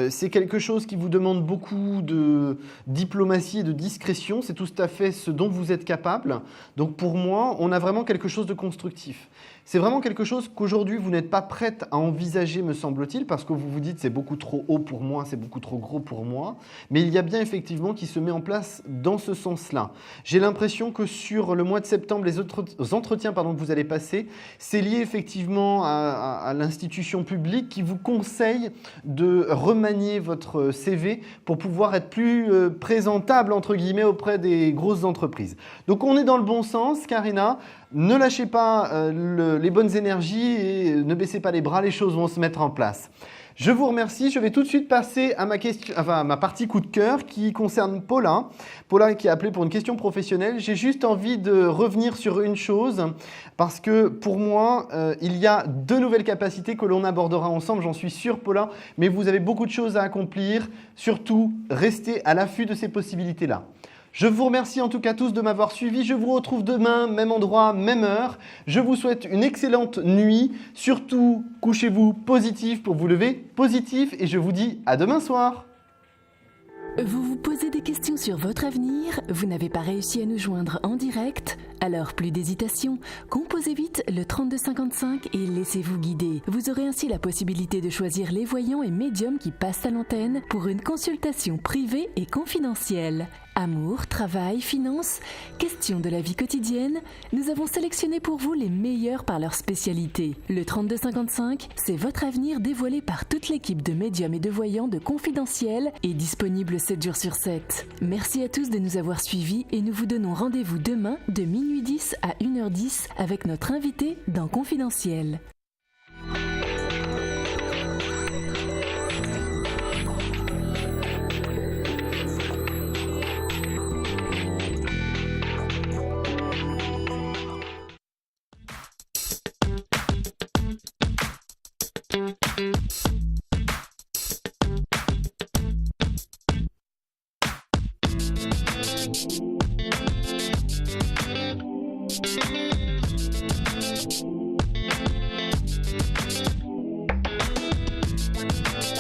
C'est quelque chose qui vous demande beaucoup de diplomatie et de discrétion. C'est tout à fait ce dont vous êtes capable. Donc pour moi, on a vraiment quelque chose de constructif. C'est vraiment quelque chose qu'aujourd'hui, vous n'êtes pas prête à envisager, me semble-t-il, parce que vous vous dites c'est beaucoup trop haut pour moi, c'est beaucoup trop gros pour moi. Mais il y a bien effectivement qui se met en place dans ce sens-là. J'ai l'impression que sur le mois de septembre, les autres entretiens que vous allez passer, c'est lié effectivement à l'institution publique qui vous conseille de remanier votre CV pour pouvoir être plus présentable, entre guillemets, auprès des grosses entreprises. Donc on est dans le bon sens, Karina. Ne lâchez pas les bonnes énergies et ne baissez pas les bras, les choses vont se mettre en place. Je vous remercie. Je vais tout de suite passer à ma partie coup de cœur qui concerne Paula. Paula qui a appelé pour une question professionnelle. J'ai juste envie de revenir sur une chose parce que pour moi, il y a 2 nouvelles capacités que l'on abordera ensemble, j'en suis sûr, Paula. Mais vous avez beaucoup de choses à accomplir. Surtout, restez à l'affût de ces possibilités-là. Je vous remercie en tout cas tous de m'avoir suivi. Je vous retrouve demain, même endroit, même heure. Je vous souhaite une excellente nuit. Surtout, couchez-vous positif pour vous lever positif. Et je vous dis à demain soir. Vous vous posez des questions sur votre avenir? Vous n'avez pas réussi à nous joindre en direct? Alors plus d'hésitation, composez vite le 3255 et laissez-vous guider. Vous aurez ainsi la possibilité de choisir les voyants et médiums qui passent à l'antenne pour une consultation privée et confidentielle. Amour, travail, finances, questions de la vie quotidienne, nous avons sélectionné pour vous les meilleurs par leur spécialité. Le 3255, c'est votre avenir dévoilé par toute l'équipe de médiums et de voyants de Confidentiel et disponible 7 jours sur 7. Merci à tous de nous avoir suivis et nous vous donnons rendez-vous demain de minuit 10 à 1h10 avec notre invité dans Confidentiel.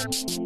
Thank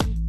you.